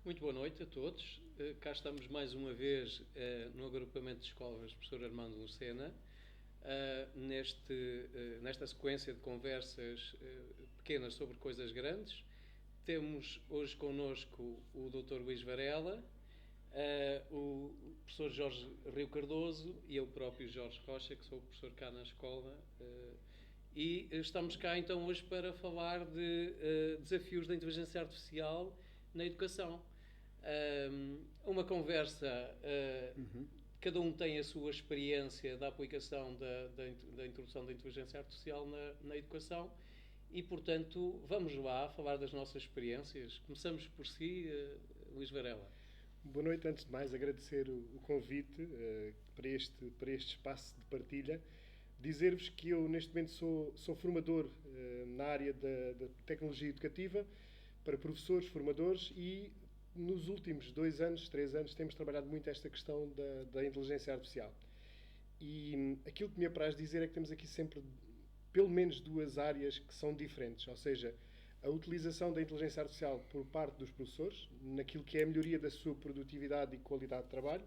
Muito boa noite a todos. Cá estamos mais uma vez no agrupamento de escolas Professor Armando Lucena, nesta sequência de conversas pequenas sobre coisas grandes. Temos hoje connosco o Dr. Luís Varela, o professor Jorge Rio Cardoso e eu próprio Jorge Rocha, que sou professor cá na escola. E estamos cá então hoje para falar de desafios da inteligência artificial na educação. Uma conversa, cada um tem a sua experiência da aplicação da introdução da inteligência artificial na educação e, portanto, vamos lá falar das nossas experiências. Começamos por si, Luís Varela. Boa noite. Antes de mais, agradecer o convite para este espaço de partilha. Dizer-vos que eu, neste momento, sou formador na área da tecnologia educativa para professores, formadores e nos últimos 2 anos, 3 anos, temos trabalhado muito esta questão da inteligência artificial. E aquilo que me apraz dizer é que temos aqui sempre pelo menos 2 áreas que são diferentes, ou seja, a utilização da inteligência artificial por parte dos professores, naquilo que é a melhoria da sua produtividade e qualidade de trabalho,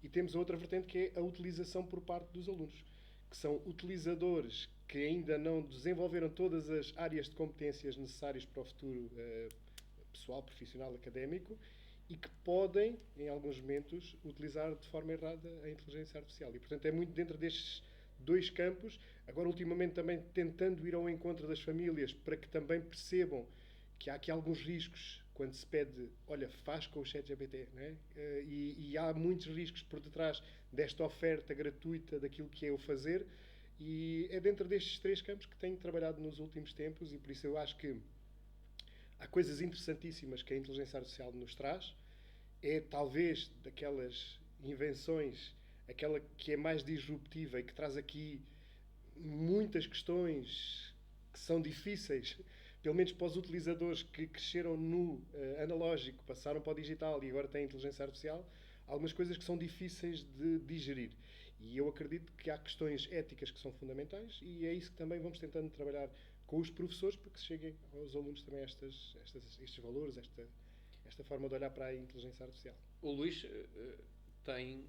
e temos a outra vertente que é a utilização por parte dos alunos, que são utilizadores que ainda não desenvolveram todas as áreas de competências necessárias para o futuro pessoal, profissional, académico, e que podem, em alguns momentos, utilizar de forma errada a inteligência artificial. E, portanto, é muito dentro destes 2 campos, agora ultimamente também tentando ir ao encontro das famílias para que também percebam que há aqui alguns riscos quando se pede, olha, faz com o ChatGPT, não é? E há muitos riscos por detrás desta oferta gratuita daquilo que é o fazer, e é dentro destes 3 campos que tenho trabalhado nos últimos tempos, e por isso eu acho que há coisas interessantíssimas que a inteligência artificial nos traz. É talvez daquelas invenções aquela que é mais disruptiva e que traz aqui muitas questões que são difíceis, pelo menos para os utilizadores que cresceram no analógico, passaram para o digital e agora têm inteligência artificial, algumas coisas que são difíceis de digerir. E eu acredito que há questões éticas que são fundamentais e é isso que também vamos tentando trabalhar com os professores para que se cheguem aos alunos também estes valores, esta forma de olhar para a inteligência artificial. O Luís tem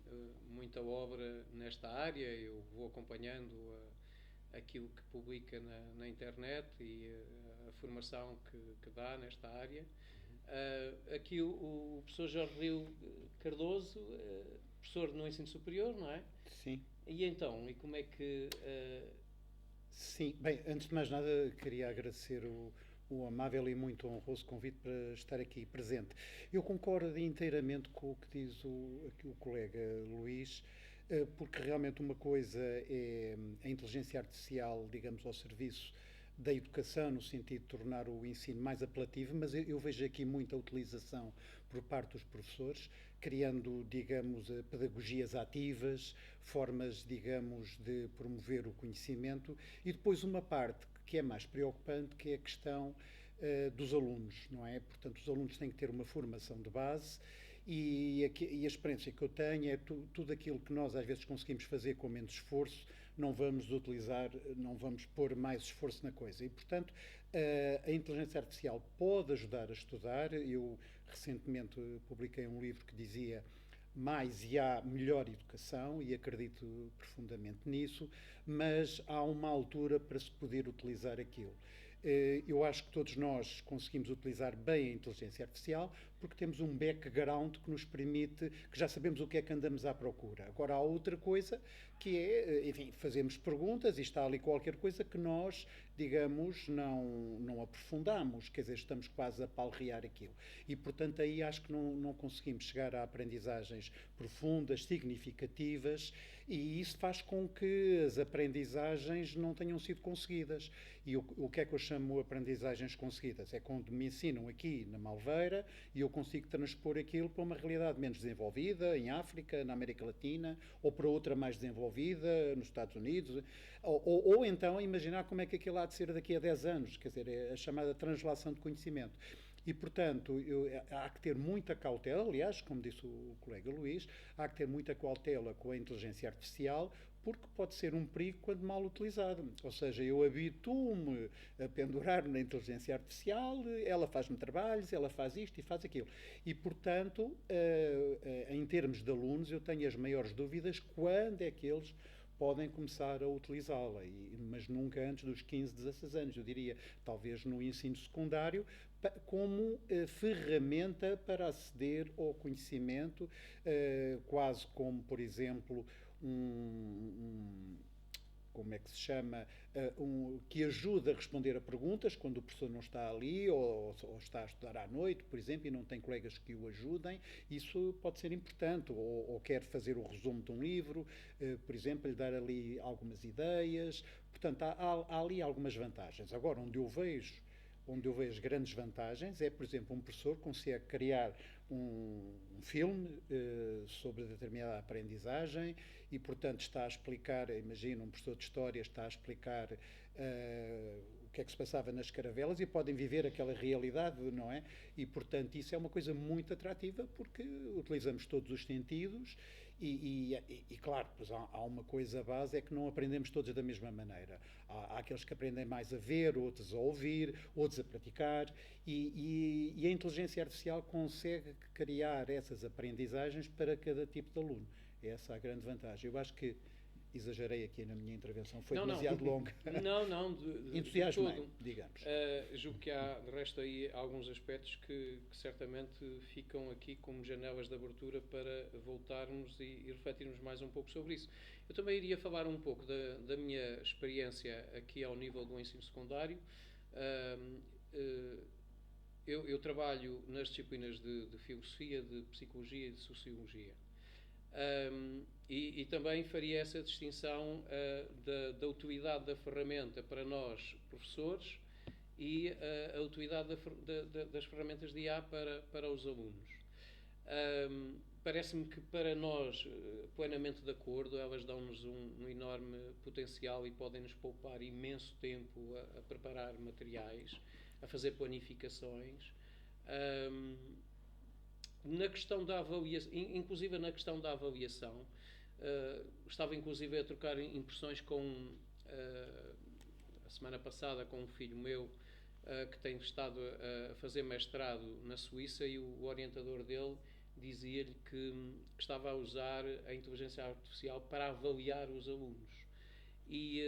muita obra nesta área, eu vou acompanhando aquilo que publica na internet e a formação que dá nesta área. Aqui o professor Jorge Rio Cardoso, professor no ensino superior, não é? Sim. E então, e como é que... Sim, bem, antes de mais nada queria agradecer o amável e muito honroso convite para estar aqui presente. Eu concordo inteiramente com o que diz o colega Luís, porque realmente uma coisa é a inteligência artificial, digamos, ao serviço da educação, no sentido de tornar o ensino mais apelativo, mas eu vejo aqui muita utilização por parte dos professores, criando, digamos, pedagogias ativas, formas, digamos, de promover o conhecimento, e depois uma parte que é mais preocupante, que é a questão dos alunos, não é? Portanto, os alunos têm que ter uma formação de base e a experiência que eu tenho é tudo aquilo que nós às vezes conseguimos fazer com menos esforço, não vamos utilizar, não vamos pôr mais esforço na coisa. E, portanto, a inteligência artificial pode ajudar a estudar. Eu recentemente publiquei um livro que dizia mais e há melhor educação, e acredito profundamente nisso, mas há uma altura para se poder utilizar aquilo. Eu acho que todos nós conseguimos utilizar bem a inteligência artificial porque temos um background que nos permite, que já sabemos o que é que andamos à procura. Agora há outra coisa que é, enfim, fazemos perguntas e está ali qualquer coisa que nós, digamos, não aprofundamos, quer dizer, estamos quase a palrear aquilo. E, portanto, aí acho que não conseguimos chegar a aprendizagens profundas, significativas, e isso faz com que as aprendizagens não tenham sido conseguidas. E o que é que eu chamo aprendizagens conseguidas? É quando me ensinam aqui na Malveira e eu consigo transpor aquilo para uma realidade menos desenvolvida, em África, na América Latina, ou para outra mais desenvolvida, nos Estados Unidos, ou então imaginar como é que aquilo há de ser daqui a 10 anos, quer dizer, é a chamada translação de conhecimento. E, portanto, há que ter muita cautela, aliás, como disse o colega Luís, há que ter muita cautela com a inteligência artificial, porque pode ser um perigo quando mal utilizado. Ou seja, eu habituo-me a pendurar na inteligência artificial, ela faz-me trabalhos, ela faz isto e faz aquilo. E, portanto, em termos de alunos, eu tenho as maiores dúvidas quando é que eles podem começar a utilizá-la, mas nunca antes dos 15, 16 anos, eu diria, talvez no ensino secundário, como ferramenta para aceder ao conhecimento, quase como, por exemplo, como é que se chama, que ajuda a responder a perguntas quando o professor não está ali ou está a estudar à noite, por exemplo, e não tem colegas que o ajudem. Isso pode ser importante. Ou quer fazer o resumo de um livro, por exemplo, lhe dar ali algumas ideias. Portanto, há ali algumas vantagens. Agora, onde eu vejo grandes vantagens é, por exemplo, um professor consegue criar um filme sobre determinada aprendizagem e, portanto, está a explicar, imagina um professor de História está a explicar o que é que se passava nas caravelas e podem viver aquela realidade, não é? E, portanto, isso é uma coisa muito atrativa porque utilizamos todos os sentidos e claro, pois há uma coisa base, é que não aprendemos todos da mesma maneira. Há aqueles que aprendem mais a ver, outros a ouvir, outros a praticar e a inteligência artificial consegue criar essas aprendizagens para cada tipo de aluno. Essa é a grande vantagem. Eu acho que exagerei aqui na minha intervenção, foi demasiado longa. Não, Entusiasmo, digamos. Julgo que há, de resto, aí alguns aspectos que certamente ficam aqui como janelas de abertura para voltarmos e refletirmos mais um pouco sobre isso. Eu também iria falar um pouco da minha experiência aqui ao nível do ensino secundário. Eu trabalho nas disciplinas de filosofia, de psicologia e de sociologia. E também faria essa distinção da utilidade da ferramenta para nós, professores, e a utilidade das ferramentas de IA para os alunos. Parece-me que para nós, plenamente de acordo, elas dão-nos um enorme potencial e podem-nos poupar imenso tempo a preparar materiais, a fazer planificações. Na questão da avaliação, inclusive na questão da avaliação, estava inclusive a trocar impressões com a semana passada com um filho meu que tem estado a fazer mestrado na Suíça e o orientador dele dizia-lhe que estava a usar a inteligência artificial para avaliar os alunos e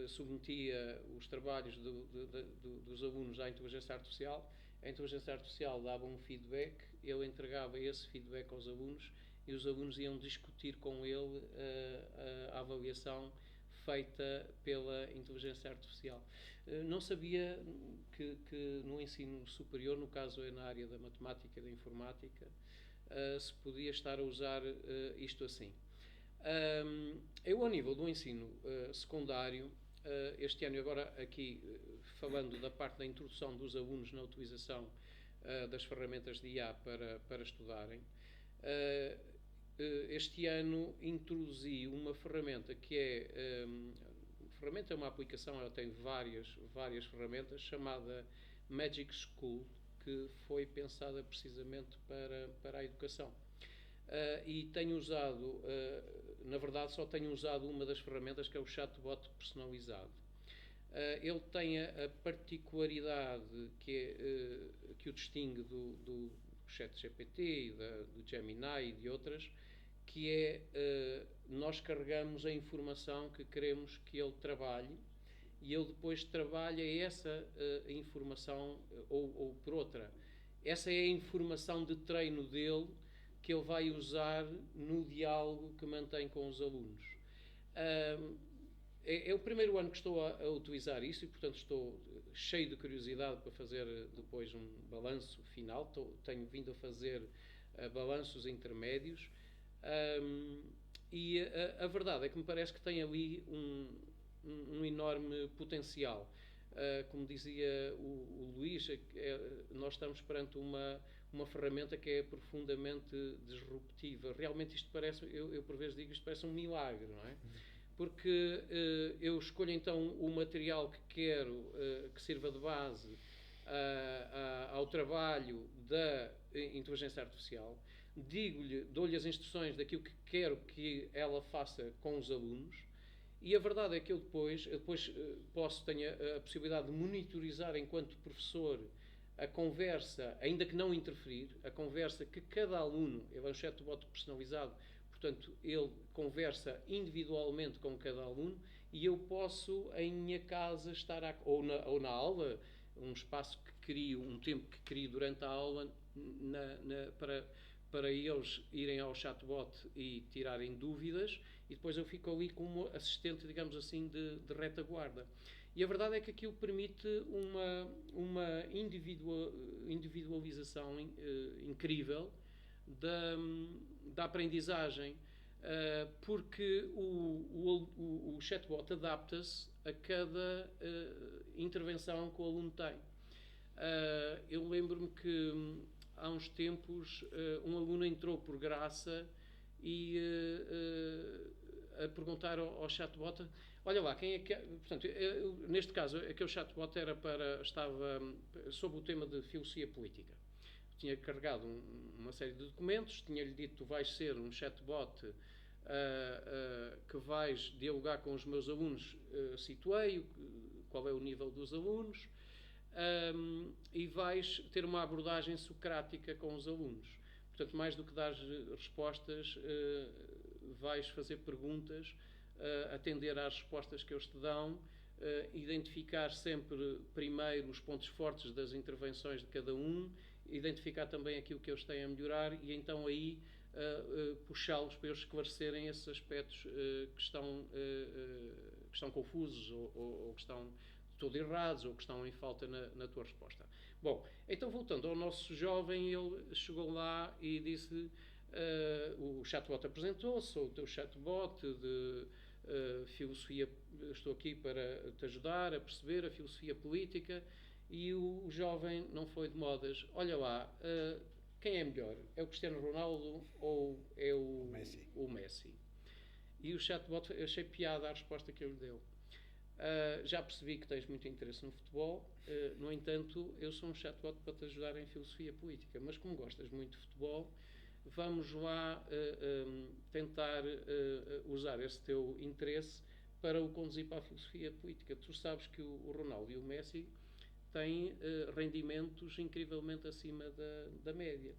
submetia os trabalhos dos alunos à inteligência artificial. A inteligência artificial dava um feedback, ele entregava esse feedback aos alunos e os alunos iam discutir com ele a avaliação feita pela inteligência artificial. Não sabia que no ensino superior, no caso é na área da matemática e da informática, se podia estar a usar isto assim. Eu, ao nível do ensino secundário, este ano, agora aqui falando da parte da introdução dos alunos na utilização das ferramentas de IA para estudarem, este ano introduzi uma ferramenta que é uma aplicação, ela tem várias ferramentas, chamada Magic School, que foi pensada precisamente para a educação. E tenho usado, na verdade só tenho usado uma das ferramentas, que é o chatbot personalizado. Ele tem a particularidade que o distingue do ChatGPT, do Gemini e de outras, que é nós carregamos a informação que queremos que ele trabalhe e ele depois trabalha essa informação ou por outra. Essa é a informação de treino dele que ele vai usar no diálogo que mantém com os alunos. É o primeiro ano que estou a utilizar isso e, portanto, estou cheio de curiosidade para fazer depois um balanço final. Tenho vindo a fazer balanços intermédios e a verdade é que me parece que tem ali um enorme potencial. Como dizia o Luís, nós estamos perante uma ferramenta que é profundamente disruptiva. Realmente isto parece, eu por vezes digo, isto parece um milagre, não é? Porque eu escolho então o material que quero que sirva de base ao trabalho da inteligência artificial. digo-lhe, dou-lhe as instruções daquilo que quero que ela faça com os alunos, e a verdade é que eu depois tenho a possibilidade de monitorizar enquanto professor a conversa, ainda que não interferir, a conversa que cada aluno, ele é um chatbot personalizado, portanto, ele conversa individualmente com cada aluno, e eu posso, em minha casa, estar ou na aula, um espaço que crio, um tempo que crio durante a aula, para eles irem ao chatbot e tirarem dúvidas, e depois eu fico ali como assistente, digamos assim, de retaguarda. E a verdade é que aquilo permite uma individualização incrível da aprendizagem, porque o chatbot adapta-se a cada intervenção que o aluno tem. Eu lembro-me que há uns tempos um aluno entrou por graça e a perguntar ao chatbot, olha lá, quem é que... Portanto, neste caso, aquele chatbot estava sobre o tema de filosofia política. Tinha carregado uma série de documentos, tinha-lhe dito, tu vais ser um chatbot que vais dialogar com os meus alunos, situei qual é o nível dos alunos, e vais ter uma abordagem socrática com os alunos. Portanto, mais do que dar respostas, vais fazer perguntas, atender às respostas que eles te dão, identificar sempre primeiro os pontos fortes das intervenções de cada um, identificar também aquilo que eles têm a melhorar e então aí puxá-los para eles esclarecerem esses aspectos que estão confusos ou que estão todo errados ou que estão em falta na tua resposta. Bom, então voltando ao nosso jovem, ele chegou lá e disse, o chatbot apresentou-se, sou o teu chatbot de filosofia, estou aqui para te ajudar a perceber a filosofia política, e o jovem não foi de modas. Olha lá, quem é melhor? É o Cristiano Ronaldo ou é o Messi? E o chatbot, achei piada a resposta que ele deu. Já percebi que tens muito interesse no futebol, no entanto, eu sou um chatbot para te ajudar em filosofia política, mas como gostas muito de futebol, vamos lá tentar usar esse teu interesse para o conduzir para a filosofia política. Tu sabes que o Ronaldo e o Messi têm rendimentos incrivelmente acima da média.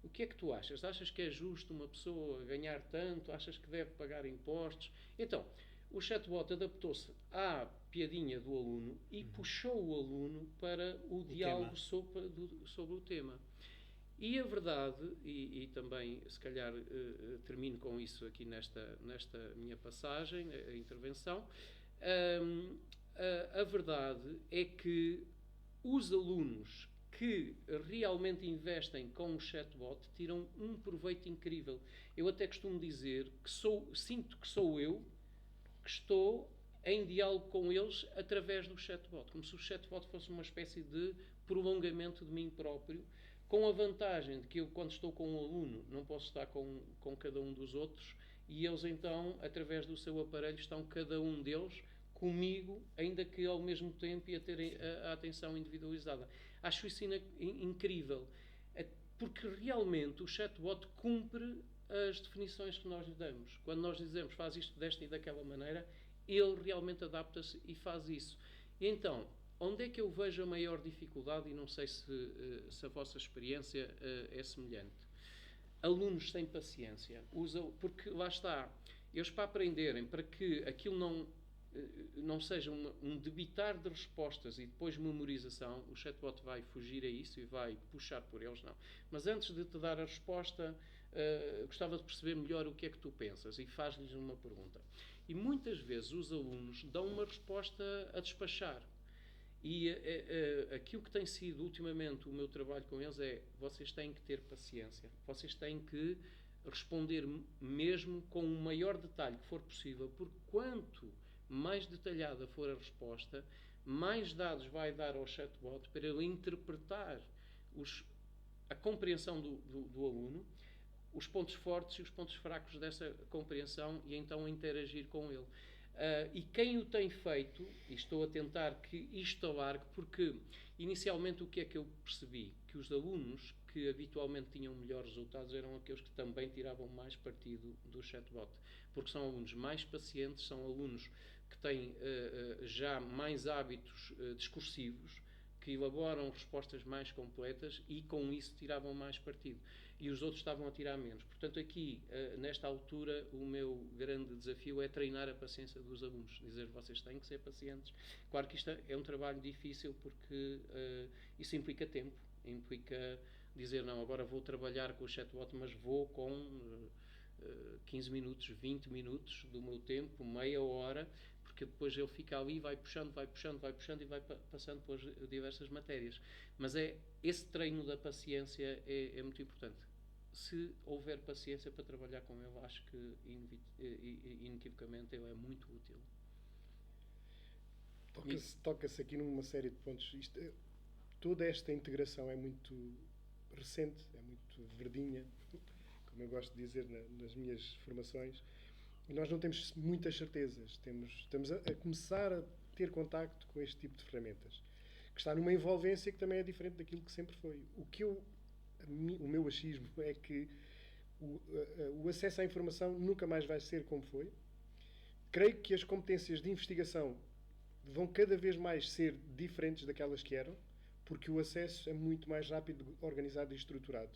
O que é que tu achas? Achas que é justo uma pessoa ganhar tanto? Achas que deve pagar impostos? Então, o chatbot adaptou-se à piadinha do aluno e puxou o aluno para o diálogo sobre o tema. E a verdade, e também se calhar termino com isso aqui nesta minha passagem, a intervenção, a verdade é que os alunos que realmente investem com o chatbot tiram um proveito incrível. Eu até costumo dizer que sinto que sou eu que estou em diálogo com eles através do chatbot, como se o chatbot fosse uma espécie de prolongamento de mim próprio, com a vantagem de que eu, quando estou com um aluno, não posso estar com cada um dos outros, e eles então, através do seu aparelho, estão cada um deles comigo, ainda que ao mesmo tempo e a terem a atenção individualizada. Acho isso incrível, porque realmente o chatbot cumpre as definições que nós lhe damos. Quando nós dizemos faz isto desta e daquela maneira, ele realmente adapta-se e faz isso. E então, onde é que eu vejo a maior dificuldade, e não sei se a vossa experiência é semelhante? Alunos sem paciência, porque lá está, eles para aprenderem, para que aquilo não seja um debitar de respostas e depois memorização, o chatbot vai fugir a isso e vai puxar por eles, não. Mas antes de te dar a resposta, gostava de perceber melhor o que é que tu pensas, e faz-lhes uma pergunta. E muitas vezes os alunos dão uma resposta a despachar. E aquilo que tem sido ultimamente o meu trabalho com eles é: vocês têm que ter paciência, vocês têm que responder mesmo com o maior detalhe que for possível, porque quanto mais detalhada for a resposta, mais dados vai dar ao chatbot para ele interpretar a compreensão do aluno, os pontos fortes e os pontos fracos dessa compreensão, e então interagir com ele. E quem o tem feito, e estou a tentar que isto alargue, porque inicialmente o que é que eu percebi? Que que os alunos que habitualmente tinham melhores resultados eram aqueles que também tiravam mais partido do chatbot, porque são alunos mais pacientes, são alunos que têm já mais hábitos discursivos, que elaboram respostas mais completas e com isso tiravam mais partido. E os outros estavam a tirar menos. Portanto, aqui, nesta altura, o meu grande desafio é treinar a paciência dos alunos. Dizer, vocês têm que ser pacientes. Claro que isto é um trabalho difícil porque isso implica tempo. Implica dizer, não, agora vou trabalhar com o chatbot, mas vou com 15 minutos, 20 minutos do meu tempo, meia hora, porque depois ele fica ali, vai puxando e vai passando pelas diversas matérias. Mas esse treino da paciência é muito importante. Se houver paciência para trabalhar com ele, acho que inequivocamente ele é muito útil. Toca-se aqui numa série de pontos. Toda esta integração é muito recente, é muito verdinha, como eu gosto de dizer nas minhas formações. E nós não temos muitas certezas. Estamos a começar a ter contacto com este tipo de ferramentas, que está numa envolvência que também é diferente daquilo que sempre foi. O meu achismo é que o acesso à informação nunca mais vai ser como foi. Creio que as competências de investigação vão cada vez mais ser diferentes daquelas que eram, porque o acesso é muito mais rápido, organizado e estruturado.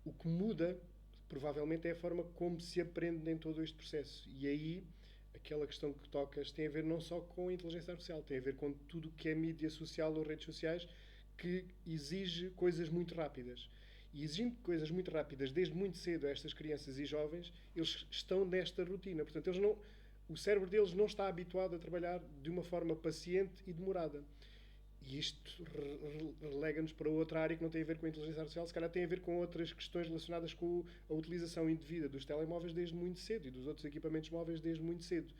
O que muda, provavelmente, é a forma como se aprende em todo este processo. E aí, aquela questão que tocas tem a ver não só com a inteligência artificial, tem a ver com tudo o que é mídia social ou redes sociais, que exige coisas muito rápidas. E exigindo coisas muito rápidas desde muito cedo a estas crianças e jovens, eles estão nesta rotina. Portanto, o cérebro deles não está habituado a trabalhar de uma forma paciente e demorada. E isto relega-nos para outra área que não tem a ver com a inteligência artificial, se calhar tem a ver com outras questões relacionadas com a utilização indevida dos telemóveis desde muito cedo e dos outros equipamentos móveis desde muito cedo.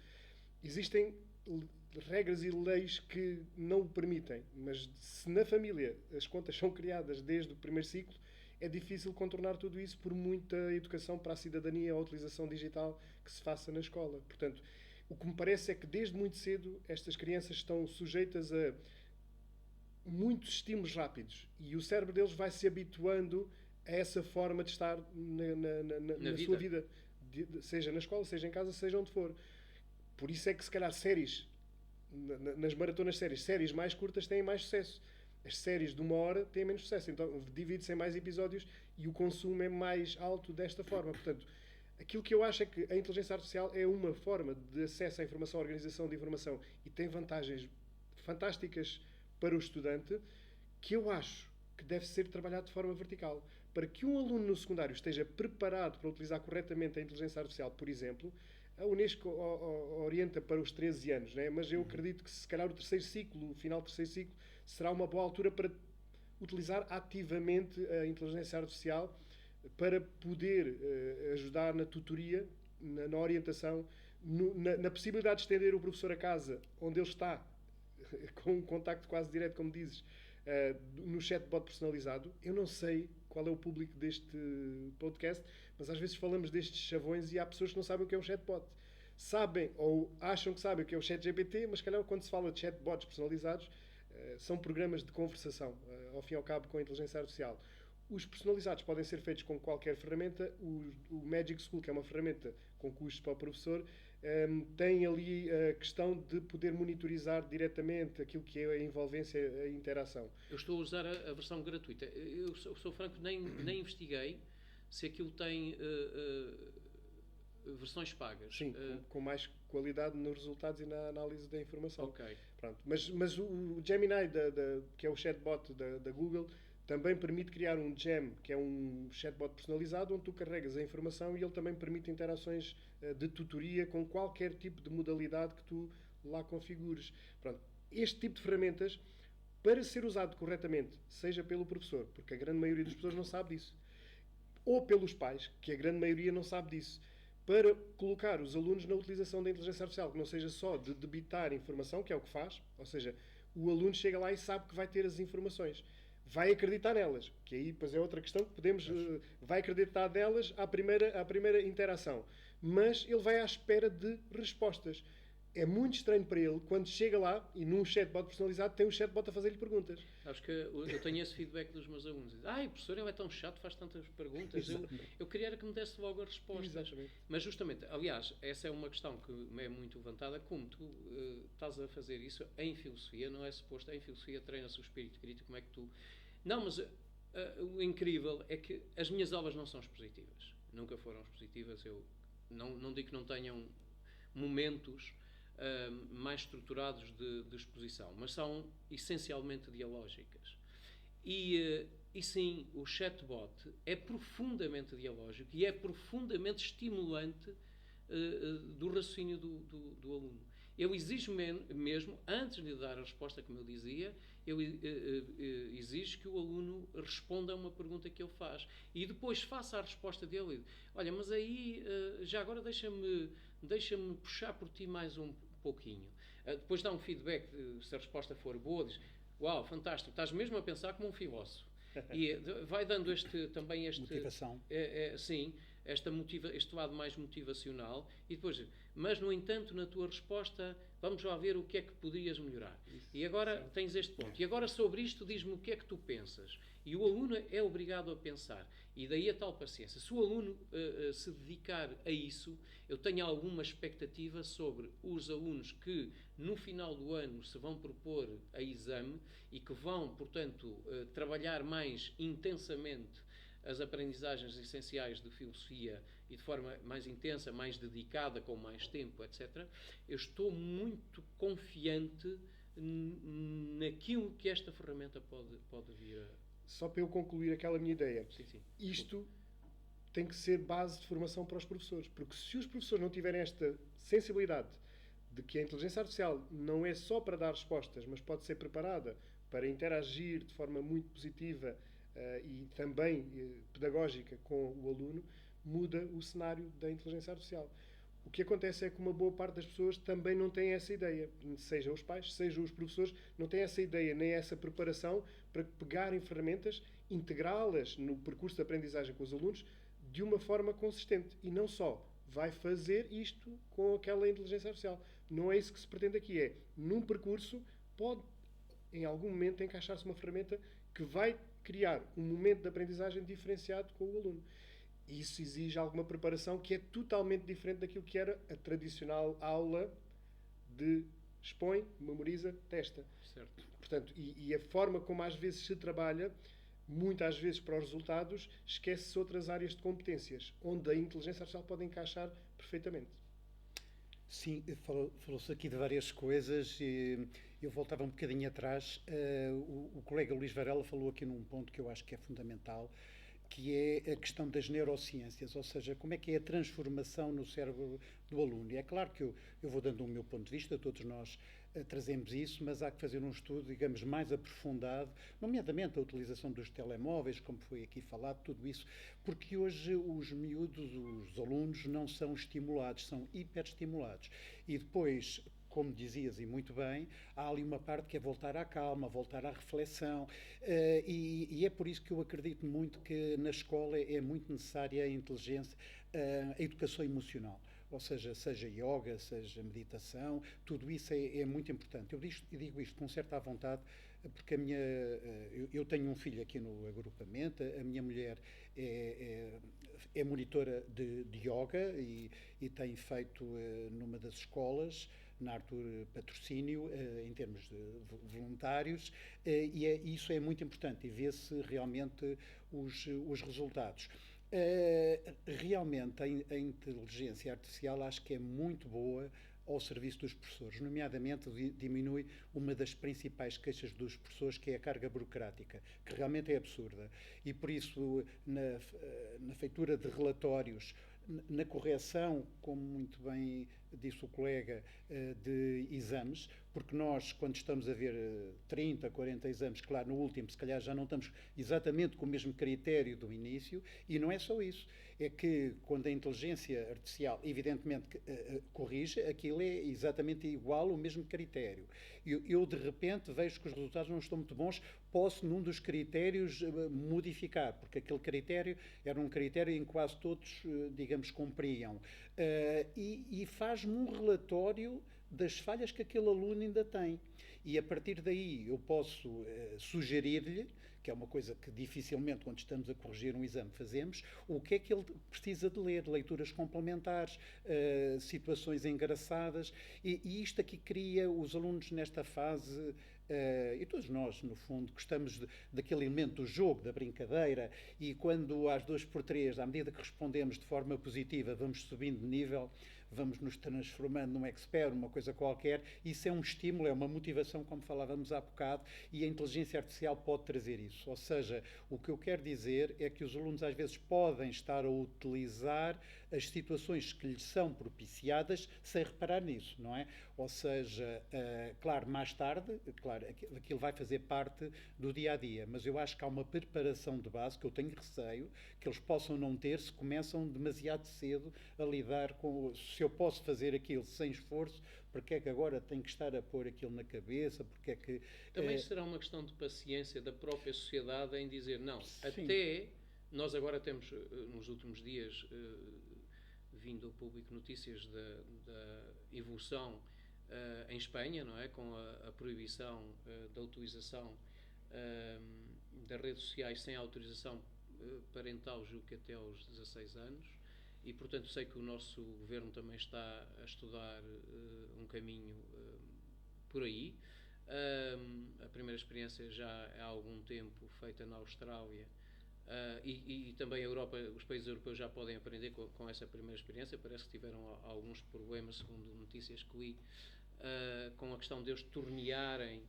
Existem regras e leis que não o permitem, mas se na família as contas são criadas desde o primeiro ciclo, é difícil contornar tudo isso por muita educação para a cidadania ou a utilização digital que se faça na escola. Portanto, o que me parece é que desde muito cedo estas crianças estão sujeitas a muitos estímulos rápidos e o cérebro deles vai se habituando a essa forma de estar na sua vida, seja na escola, seja em casa, seja onde for. Por isso é que se calhar séries, nas maratonas séries mais curtas têm mais sucesso. As séries de 1 hora têm menos sucesso, então divide-se em mais episódios e o consumo é mais alto desta forma. Portanto, aquilo que eu acho é que a inteligência artificial é uma forma de acesso à informação, à organização de informação e tem vantagens fantásticas para o estudante, que eu acho que deve ser trabalhado de forma vertical. Para que um aluno no secundário esteja preparado para utilizar corretamente a inteligência artificial, por exemplo, a Unesco orienta para os 13 anos, né? Mas eu acredito que se calhar o final do terceiro ciclo, será uma boa altura para utilizar ativamente a inteligência artificial para poder ajudar na tutoria, na orientação, na possibilidade de estender o professor a casa, onde ele está, com um contacto quase direto, como dizes, no chatbot personalizado. Eu não sei qual é o público deste podcast, mas às vezes falamos destes chavões e há pessoas que não sabem o que é um chatbot. Sabem ou acham que sabem o que é o ChatGPT, mas calhar quando se fala de chatbots personalizados, são programas de conversação, ao fim e ao cabo, com a inteligência artificial. Os personalizados podem ser feitos com qualquer ferramenta. O Magic School, que é uma ferramenta com custos para o professor, tem ali a questão de poder monitorizar diretamente aquilo que é a envolvência, a interação. Eu estou a usar a versão gratuita. Eu sou franco, nem investiguei se aquilo tem versões pagas. Sim, com mais qualidade nos resultados e na análise da informação. Ok. Pronto. Mas o Gemini, que é o chatbot da Google, também permite criar um Gem, que é um chatbot personalizado, onde tu carregas a informação e ele também permite interações de tutoria com qualquer tipo de modalidade que tu lá configures. Pronto. Este tipo de ferramentas, para ser usado corretamente, seja pelo professor, porque a grande maioria das pessoas não sabe disso, ou pelos pais, que a grande maioria não sabe disso, para colocar os alunos na utilização da inteligência artificial, que não seja só de debitar informação, que é o que faz, ou seja, o aluno chega lá e sabe que vai ter as informações. Vai acreditar nelas, que aí depois é outra questão que podemos... vai acreditar nelas à primeira interação. Mas ele vai à espera de respostas. é muito estranho para ele quando chega lá e num chatbot personalizado tem um chatbot a fazer-lhe perguntas. Acho que eu tenho esse feedback dos meus alunos. Ai, professor, ele é tão chato, faz tantas perguntas. Eu queria era que me desse logo as respostas. Exatamente. Mas justamente, aliás, essa é uma questão que me é muito levantada. Como tu estás a fazer isso em filosofia, não é suposto, em filosofia treina-se o espírito crítico, como é que tu... Não, mas o incrível é que as minhas aulas não são expositivas. Nunca foram expositivas. Eu não digo que não tenham momentos mais estruturados de exposição, mas são essencialmente dialógicas. E sim, o chatbot é profundamente dialógico e é profundamente estimulante do raciocínio do aluno. Eu exijo mesmo, antes de dar a resposta, como eu dizia, eu exijo que o aluno responda a uma pergunta que ele faz. E depois faça a resposta dele. Olha, mas aí, já agora deixa-me puxar por ti mais um pouquinho. Depois dá um feedback, se a resposta for boa, diz, uau, fantástico, estás mesmo a pensar como um filósofo. E vai dando também este... Motivação. Sim, este lado mais motivacional. E depois, mas no entanto, na tua resposta, vamos lá ver o que é que poderias melhorar. Isso, e agora tens este ponto. E agora sobre isto diz-me o que é que tu pensas. E o aluno é obrigado a pensar. E daí a tal paciência. Se o aluno se dedicar a isso, eu tenho alguma expectativa sobre os alunos que no final do ano se vão propor a exame e que vão, portanto, trabalhar mais intensamente as aprendizagens essenciais de filosofia e de forma mais intensa, mais dedicada, com mais tempo, etc. Eu estou muito confiante naquilo que esta ferramenta pode vir a... Só para eu concluir aquela minha ideia. Sim. Isto tem que ser base de formação para os professores, porque se os professores não tiverem esta sensibilidade de que a inteligência artificial não é só para dar respostas, mas pode ser preparada para interagir de forma muito positiva e também pedagógica com o aluno, muda o cenário da inteligência artificial. O que acontece é que uma boa parte das pessoas também não tem essa ideia, seja os pais, seja os professores, não têm essa ideia nem essa preparação para pegarem ferramentas, integrá-las no percurso de aprendizagem com os alunos de uma forma consistente. E não só vai fazer isto com aquela inteligência artificial. Não é isso que se pretende aqui. É, num percurso, pode, em algum momento, encaixar-se uma ferramenta que vai criar um momento de aprendizagem diferenciado com o aluno. Isso exige alguma preparação que é totalmente diferente daquilo que era a tradicional aula de expõe, memoriza, testa. Certo. Portanto, e a forma como às vezes se trabalha, muitas vezes para os resultados, esquece-se outras áreas de competências, onde a inteligência artificial pode encaixar perfeitamente. Sim, falou-se aqui de várias coisas e eu voltava um bocadinho atrás. O colega Luís Varela falou aqui num ponto que eu acho que é fundamental, que é a questão das neurociências, ou seja, como é que é a transformação no cérebro do aluno. E é claro que eu vou dando o meu ponto de vista, todos nós trazemos isso, mas há que fazer um estudo, digamos, mais aprofundado, nomeadamente a utilização dos telemóveis, como foi aqui falado, tudo isso, porque hoje os miúdos, os alunos, não são estimulados, são hiperestimulados. E depois, como dizias e muito bem, há ali uma parte que é voltar à calma, voltar à reflexão, e é por isso que eu acredito muito que na escola é muito necessária a inteligência, a educação emocional. Ou seja yoga, seja meditação, tudo isso é muito importante. Eu digo isto com certa vontade, porque eu tenho um filho aqui no agrupamento, a minha mulher é monitora de yoga e tem feito numa das escolas, na Artur Patrocínio, em termos de voluntários, e isso é muito importante e vê-se realmente os resultados. Realmente a inteligência artificial acho que é muito boa ao serviço dos professores, nomeadamente diminui uma das principais queixas dos professores, que é a carga burocrática, que realmente é absurda. E por isso, na feitura de relatórios, na correção, como muito bem disse o colega, de exames, porque nós, quando estamos a ver 30, 40 exames, claro, no último, se calhar já não estamos exatamente com o mesmo critério do início, e não é só isso, é que quando a inteligência artificial, evidentemente, corrige, aquilo é exatamente igual ao mesmo critério. Eu, de repente, vejo que os resultados não estão muito bons, posso, num dos critérios, modificar, porque aquele critério era um critério em que quase todos, digamos, cumpriam. E faz-me um relatório das falhas que aquele aluno ainda tem. E a partir daí eu posso sugerir-lhe, que é uma coisa que dificilmente, quando estamos a corrigir um exame, fazemos, o que é que ele precisa de ler, leituras complementares, situações engraçadas, e isto aqui cria os alunos nesta fase. E todos nós, no fundo, gostamos daquele elemento do jogo, da brincadeira, e quando às 2x3, à medida que respondemos de forma positiva, vamos subindo de nível, vamos nos transformando num expert, uma coisa qualquer, isso é um estímulo, é uma motivação, como falávamos há bocado, e a inteligência artificial pode trazer isso. Ou seja, o que eu quero dizer é que os alunos às vezes podem estar a utilizar as situações que lhes são propiciadas sem reparar nisso, não é? Ou seja, claro, mais tarde, claro, aquilo vai fazer parte do dia-a-dia, mas eu acho que há uma preparação de base que eu tenho receio que eles possam não ter se começam demasiado cedo a lidar com... Se eu posso fazer aquilo sem esforço, porque é que agora tenho que estar a pôr aquilo na cabeça? Porque é que... Também será uma questão de paciência da própria sociedade em dizer, não, Sim. até nós agora temos, nos últimos dias, vindo ao público notícias da evolução em Espanha, não é? Com a proibição da utilização das redes sociais sem autorização parental, julgo que até aos 16 anos, e portanto sei que o nosso governo também está a estudar um caminho por aí. A primeira experiência já há algum tempo feita na Austrália, e também a Europa, os países europeus já podem aprender com essa primeira experiência. Parece que tiveram alguns problemas, segundo notícias que li, com a questão de eles tornearem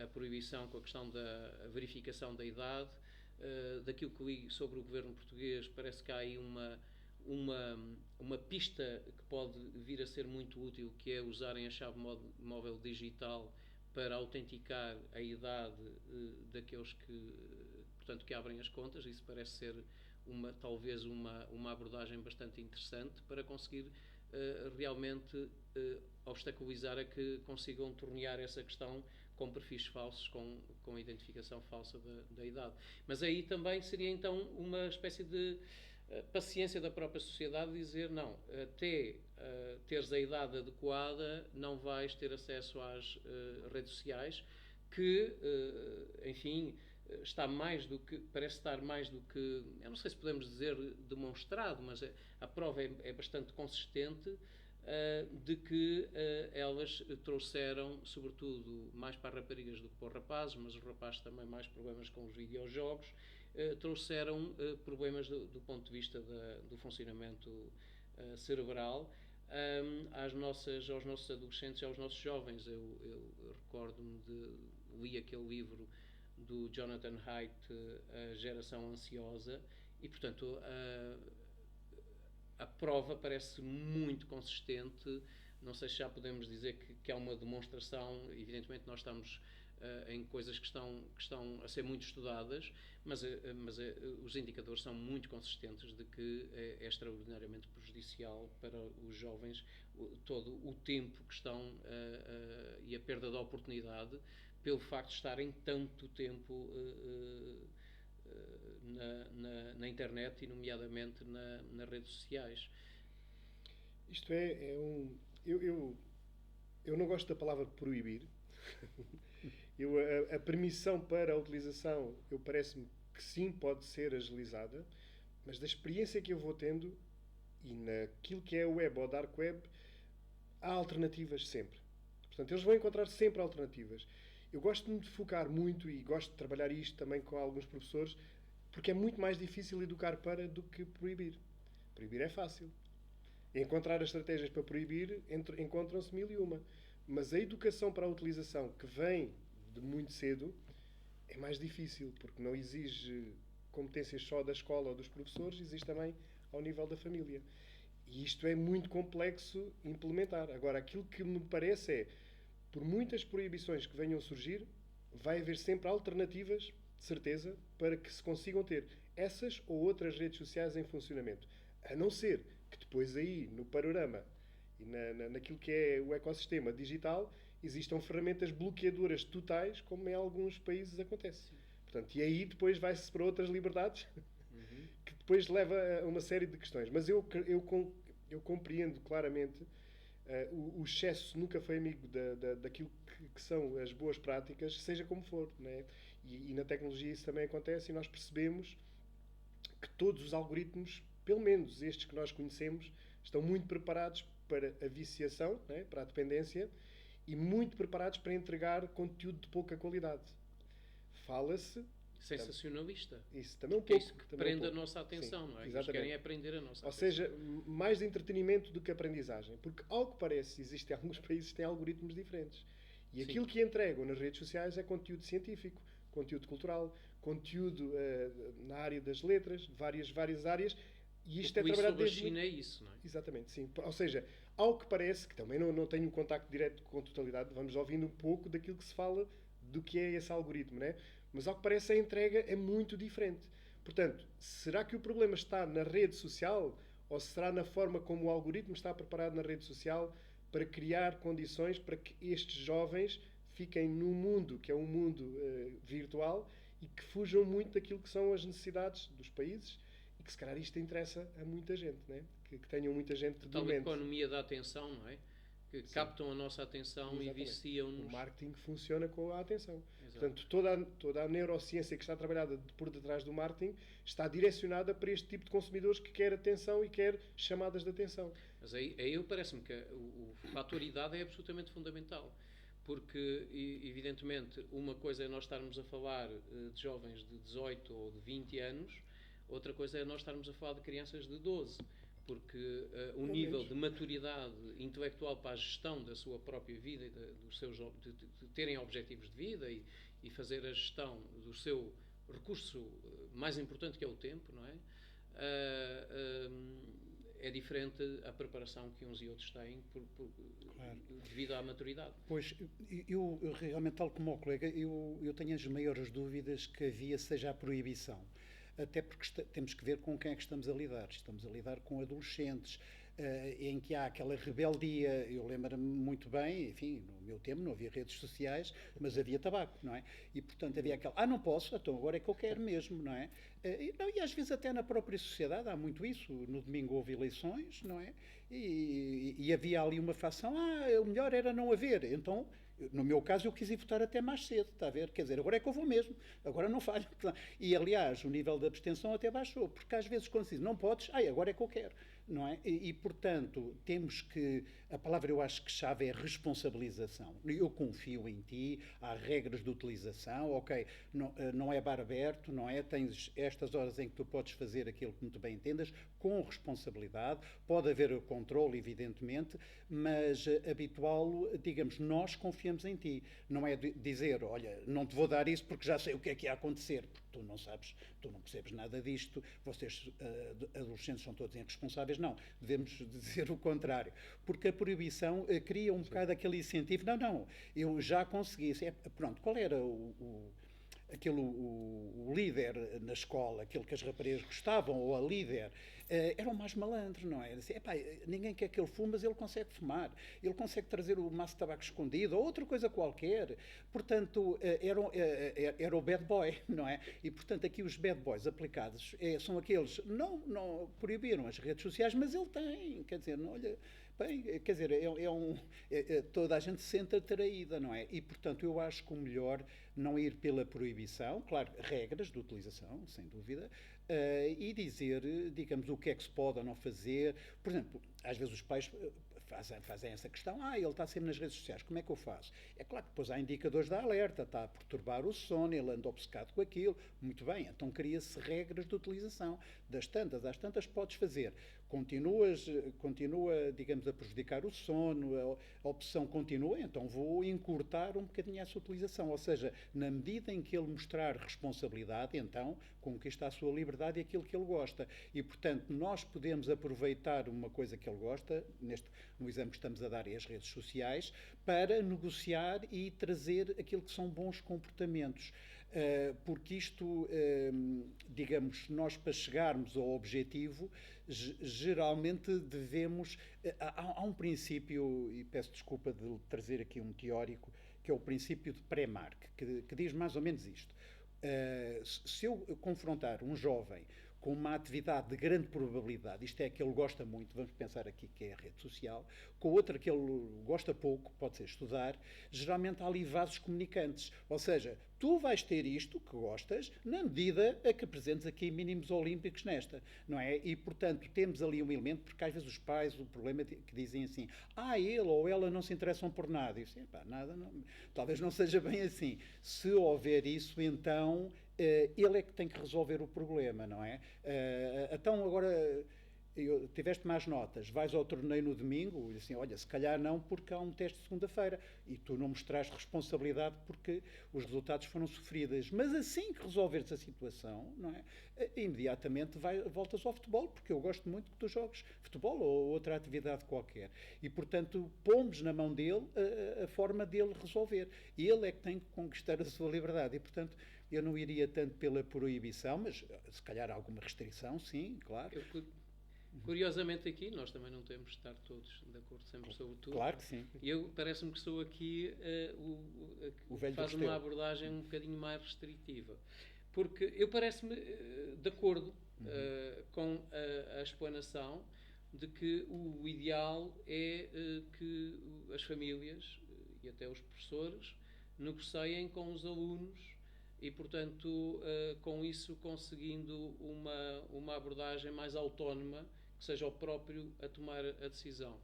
a proibição com a questão da verificação da idade. Daquilo que li sobre o governo português, parece que há aí uma pista que pode vir a ser muito útil, que é usarem a chave móvel digital para autenticar a idade daqueles que abrem as contas. Isso parece ser talvez uma abordagem bastante interessante para conseguir realmente obstaculizar a que consigam tornear essa questão com perfis falsos, com identificação falsa da idade. Mas aí também seria então uma espécie de paciência da própria sociedade, dizer não, até teres a idade adequada não vais ter acesso às redes sociais, que enfim, parece estar mais do que, eu não sei se podemos dizer demonstrado, mas a prova é bastante consistente de que elas trouxeram, sobretudo, mais para as raparigas do que para os rapazes, mas os rapazes também mais problemas com os videojogos, trouxeram problemas do ponto de vista do funcionamento cerebral aos nossos adolescentes e aos nossos jovens. Eu recordo-me li aquele livro do Jonathan Haidt, A Geração Ansiosa, e portanto a prova parece muito consistente. Não sei se já podemos dizer que há uma demonstração. Evidentemente nós estamos em coisas que estão a ser muito estudadas, mas os indicadores são muito consistentes de que é extraordinariamente prejudicial para os jovens todo o tempo que estão e a perda de oportunidade pelo facto de estarem tanto tempo na internet e nomeadamente nas redes sociais. Isto eu não gosto da palavra proibir. A permissão para a utilização, parece-me que sim, pode ser agilizada, mas da experiência que eu vou tendo e naquilo que é o web ou dark web, há alternativas sempre. Portanto, eles vão encontrar sempre alternativas. Eu gosto de me focar muito e gosto de trabalhar isto também com alguns professores, porque é muito mais difícil educar para do que proibir. Proibir é fácil. Encontrar as estratégias para proibir, encontram-se mil e uma. Mas a educação para a utilização, que vem de muito cedo, é mais difícil, porque não exige competências só da escola ou dos professores, exige também ao nível da família. E isto é muito complexo implementar. Agora, aquilo que me parece é, por muitas proibições que venham a surgir, vai haver sempre alternativas, de certeza, para que se consigam ter essas ou outras redes sociais em funcionamento. A não ser que depois aí, no panorama e naquilo que é o ecossistema digital, existam ferramentas bloqueadoras totais, como em alguns países acontece. Sim. Portanto, e aí depois vai-se para outras liberdades, que depois leva a uma série de questões. Mas eu compreendo claramente O excesso nunca foi amigo daquilo que são as boas práticas, seja como for, né? E na tecnologia isso também acontece e nós percebemos que todos os algoritmos, pelo menos estes que nós conhecemos, estão muito preparados para a viciação, né? Para a dependência, e muito preparados para entregar conteúdo de pouca qualidade. Fala-se... Sensacionalista. Isso também um que é pouco. isso que também prende um a pouco. nossa atenção, Sim, não é? exatamente. Eles querem aprender a nossa Ou atenção. seja, mais de entretenimento do que aprendizagem. Porque, ao que parece, existem alguns países que têm algoritmos diferentes. E Sim. aquilo que entregam nas redes sociais é conteúdo científico, conteúdo cultural, conteúdo na área das letras, várias áreas. E isto é trabalhado sobre desde... a China é isso, não é? Exatamente, sim. Ou seja, ao que parece, que também não tenho um contacto direto com a totalidade, vamos ouvindo um pouco daquilo que se fala do que é esse algoritmo, né? Mas ao que parece a entrega é muito diferente. Portanto, será que o problema está na rede social ou será na forma como o algoritmo está preparado na rede social para criar condições para que estes jovens fiquem num mundo que é um mundo virtual e que fujam muito daquilo que são as necessidades dos países e que se calhar isto interessa a muita gente, né? Que tenham muita gente de Tal mente. economia da atenção, não é? Que Sim. captam a nossa atenção. Exatamente. E viciam-nos. O marketing funciona com a atenção. Exato. Portanto, toda a neurociência que está trabalhada por detrás do marketing está direcionada para este tipo de consumidores que quer atenção e quer chamadas de atenção. Mas aí parece-me que o fator idade é absolutamente fundamental. Porque, evidentemente, uma coisa é nós estarmos a falar de jovens de 18 ou de 20 anos, outra coisa é nós estarmos a falar de crianças de 12. Porque o nível de maturidade intelectual para a gestão da sua própria vida, de terem objetivos de vida e fazer a gestão do seu recurso mais importante, que é o tempo, não é? É diferente a preparação que uns e outros têm claro. Devido à maturidade. Pois, eu realmente, tal como o colega, eu tenho as maiores dúvidas que havia seja a proibição. Até porque temos que ver com quem é que estamos a lidar. Estamos a lidar com adolescentes, em que há aquela rebeldia. Eu lembro-me muito bem, enfim, no meu tempo não havia redes sociais, mas havia tabaco, não é? E, portanto, havia aquela, não posso, então agora é que eu quero mesmo, não é? E às vezes até na própria sociedade há muito isso. No domingo houve eleições, não é? E havia ali uma facção, o melhor era não haver. Então, no meu caso, eu quis ir votar até mais cedo, está a ver? Quer dizer, agora é que eu vou mesmo, agora não falho. E, aliás, o nível de abstenção até baixou, porque às vezes quando se diz, não podes, agora é que eu quero, não é? Portanto, temos que, a palavra eu acho que chave é responsabilização. Eu confio em ti, há regras de utilização, ok, não é bar aberto, não é? Tens estas horas em que tu podes fazer aquilo que muito bem entendas, com responsabilidade, pode haver o controle, evidentemente, mas habituá-lo, digamos, nós confiamos em ti. Não é dizer, olha, não te vou dar isso porque já sei o que é que ia acontecer, porque tu não sabes, tu não percebes nada disto, vocês adolescentes são todos irresponsáveis. Não, devemos dizer o contrário, porque a proibição cria um bocado aquele incentivo, não, eu já consegui, pronto, qual era o líder na escola, aquele que as raparigas gostavam, ou a líder, era o mais malandro, não é? Assim, ninguém quer que ele fume, mas ele consegue fumar. Ele consegue trazer o maço de tabaco escondido, ou outra coisa qualquer. Portanto, era o bad boy, não é? E, portanto, aqui os bad boys aplicados são aqueles, não proibiram as redes sociais, mas ele tem, quer dizer, não, olha... Bem, quer dizer, toda a gente se sente atraída, não é? E, portanto, eu acho que o melhor não é ir pela proibição, claro, regras de utilização, sem dúvida, e dizer, digamos, o que é que se pode ou não fazer. Por exemplo, às vezes os pais fazem essa questão, ele está sempre nas redes sociais, como é que eu faço? É claro que depois há indicadores de alerta, está a perturbar o sono, ele anda obcecado com aquilo, muito bem, então cria-se regras de utilização, das tantas às tantas podes fazer, continua, digamos, a prejudicar o sono, a opção continua, então vou encurtar um bocadinho essa utilização, ou seja, na medida em que ele mostrar responsabilidade, então conquista a sua liberdade e aquilo que ele gosta, e portanto nós podemos aproveitar uma coisa que ele gosta, no exame que estamos a dar as redes sociais, para negociar e trazer aquilo que são bons comportamentos. Porque isto, digamos, nós para chegarmos ao objetivo, geralmente devemos... Há um princípio, e peço desculpa de trazer aqui um teórico, que é o princípio de Premark, que diz mais ou menos isto. Se eu confrontar um jovem com uma atividade de grande probabilidade, isto é, que ele gosta muito, vamos pensar aqui que é a rede social, com outra que ele gosta pouco, pode ser estudar, geralmente há ali vasos comunicantes. Ou seja, tu vais ter isto que gostas, na medida a que apresentes aqui mínimos olímpicos nesta, não é? E, portanto, temos ali um elemento, porque às vezes os pais, o problema é que dizem assim, ele ou ela não se interessam por nada. E eu assim, nada, não, talvez não seja bem assim. Se houver isso, então ele é que tem que resolver o problema, não é? Então, agora, tiveste más notas, vais ao torneio no domingo e assim, olha, se calhar não porque há um teste de segunda-feira e tu não mostraste responsabilidade porque os resultados foram sofridos. Mas assim que resolveres a situação, não é? Imediatamente voltas ao futebol, porque eu gosto muito que tu jogues futebol ou outra atividade qualquer. E, portanto, pomos na mão dele a forma dele resolver. E ele é que tem que conquistar a sua liberdade. E, portanto, eu não iria tanto pela proibição, mas se calhar alguma restrição, sim, claro. Curiosamente aqui, nós também não temos de estar todos de acordo sempre sobre tudo. Claro que sim. E eu parece-me que sou aqui o velho faz uma abordagem um bocadinho mais restritiva. Porque eu parece-me de acordo com a explanação de que o ideal é que as famílias e até os professores negociem com os alunos e, portanto, com isso conseguindo uma abordagem mais autónoma, que seja o próprio a tomar a decisão.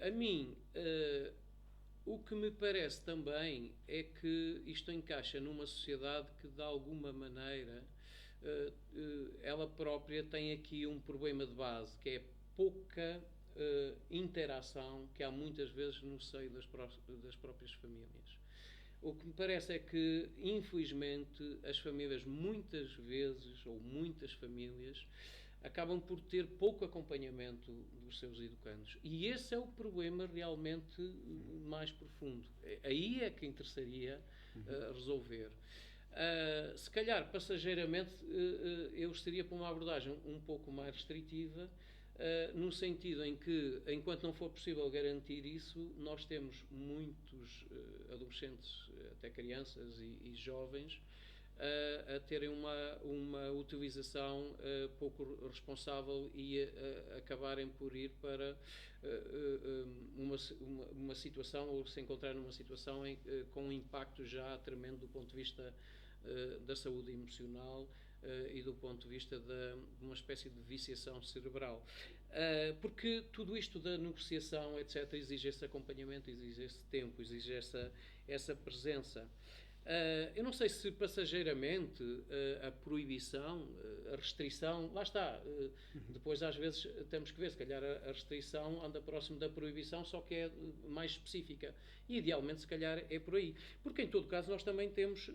A mim, o que me parece também é que isto encaixa numa sociedade que, de alguma maneira, ela própria tem aqui um problema de base, que é pouca interação que há muitas vezes no seio das próprias famílias. O que me parece é que, infelizmente, as famílias muitas vezes, ou muitas famílias, acabam por ter pouco acompanhamento dos seus educandos. E esse é o problema realmente mais profundo. Aí é que interessaria resolver. Se calhar, passageiramente, eu estaria para uma abordagem um pouco mais restritiva, no sentido em que, enquanto não for possível garantir isso, nós temos muitos adolescentes, até crianças e jovens, a terem uma utilização pouco responsável e acabarem por ir para uma situação, ou se encontrar numa situação com um impacto já tremendo do ponto de vista da saúde emocional e do ponto de vista de uma espécie de viciação cerebral. Porque tudo isto da negociação, etc., exige esse acompanhamento, exige esse tempo, exige essa presença. Eu não sei se passageiramente a proibição, a restrição, lá está, depois às vezes temos que ver, se calhar a restrição anda próximo da proibição, só que é mais específica. E idealmente se calhar é por aí. Porque em todo caso nós também temos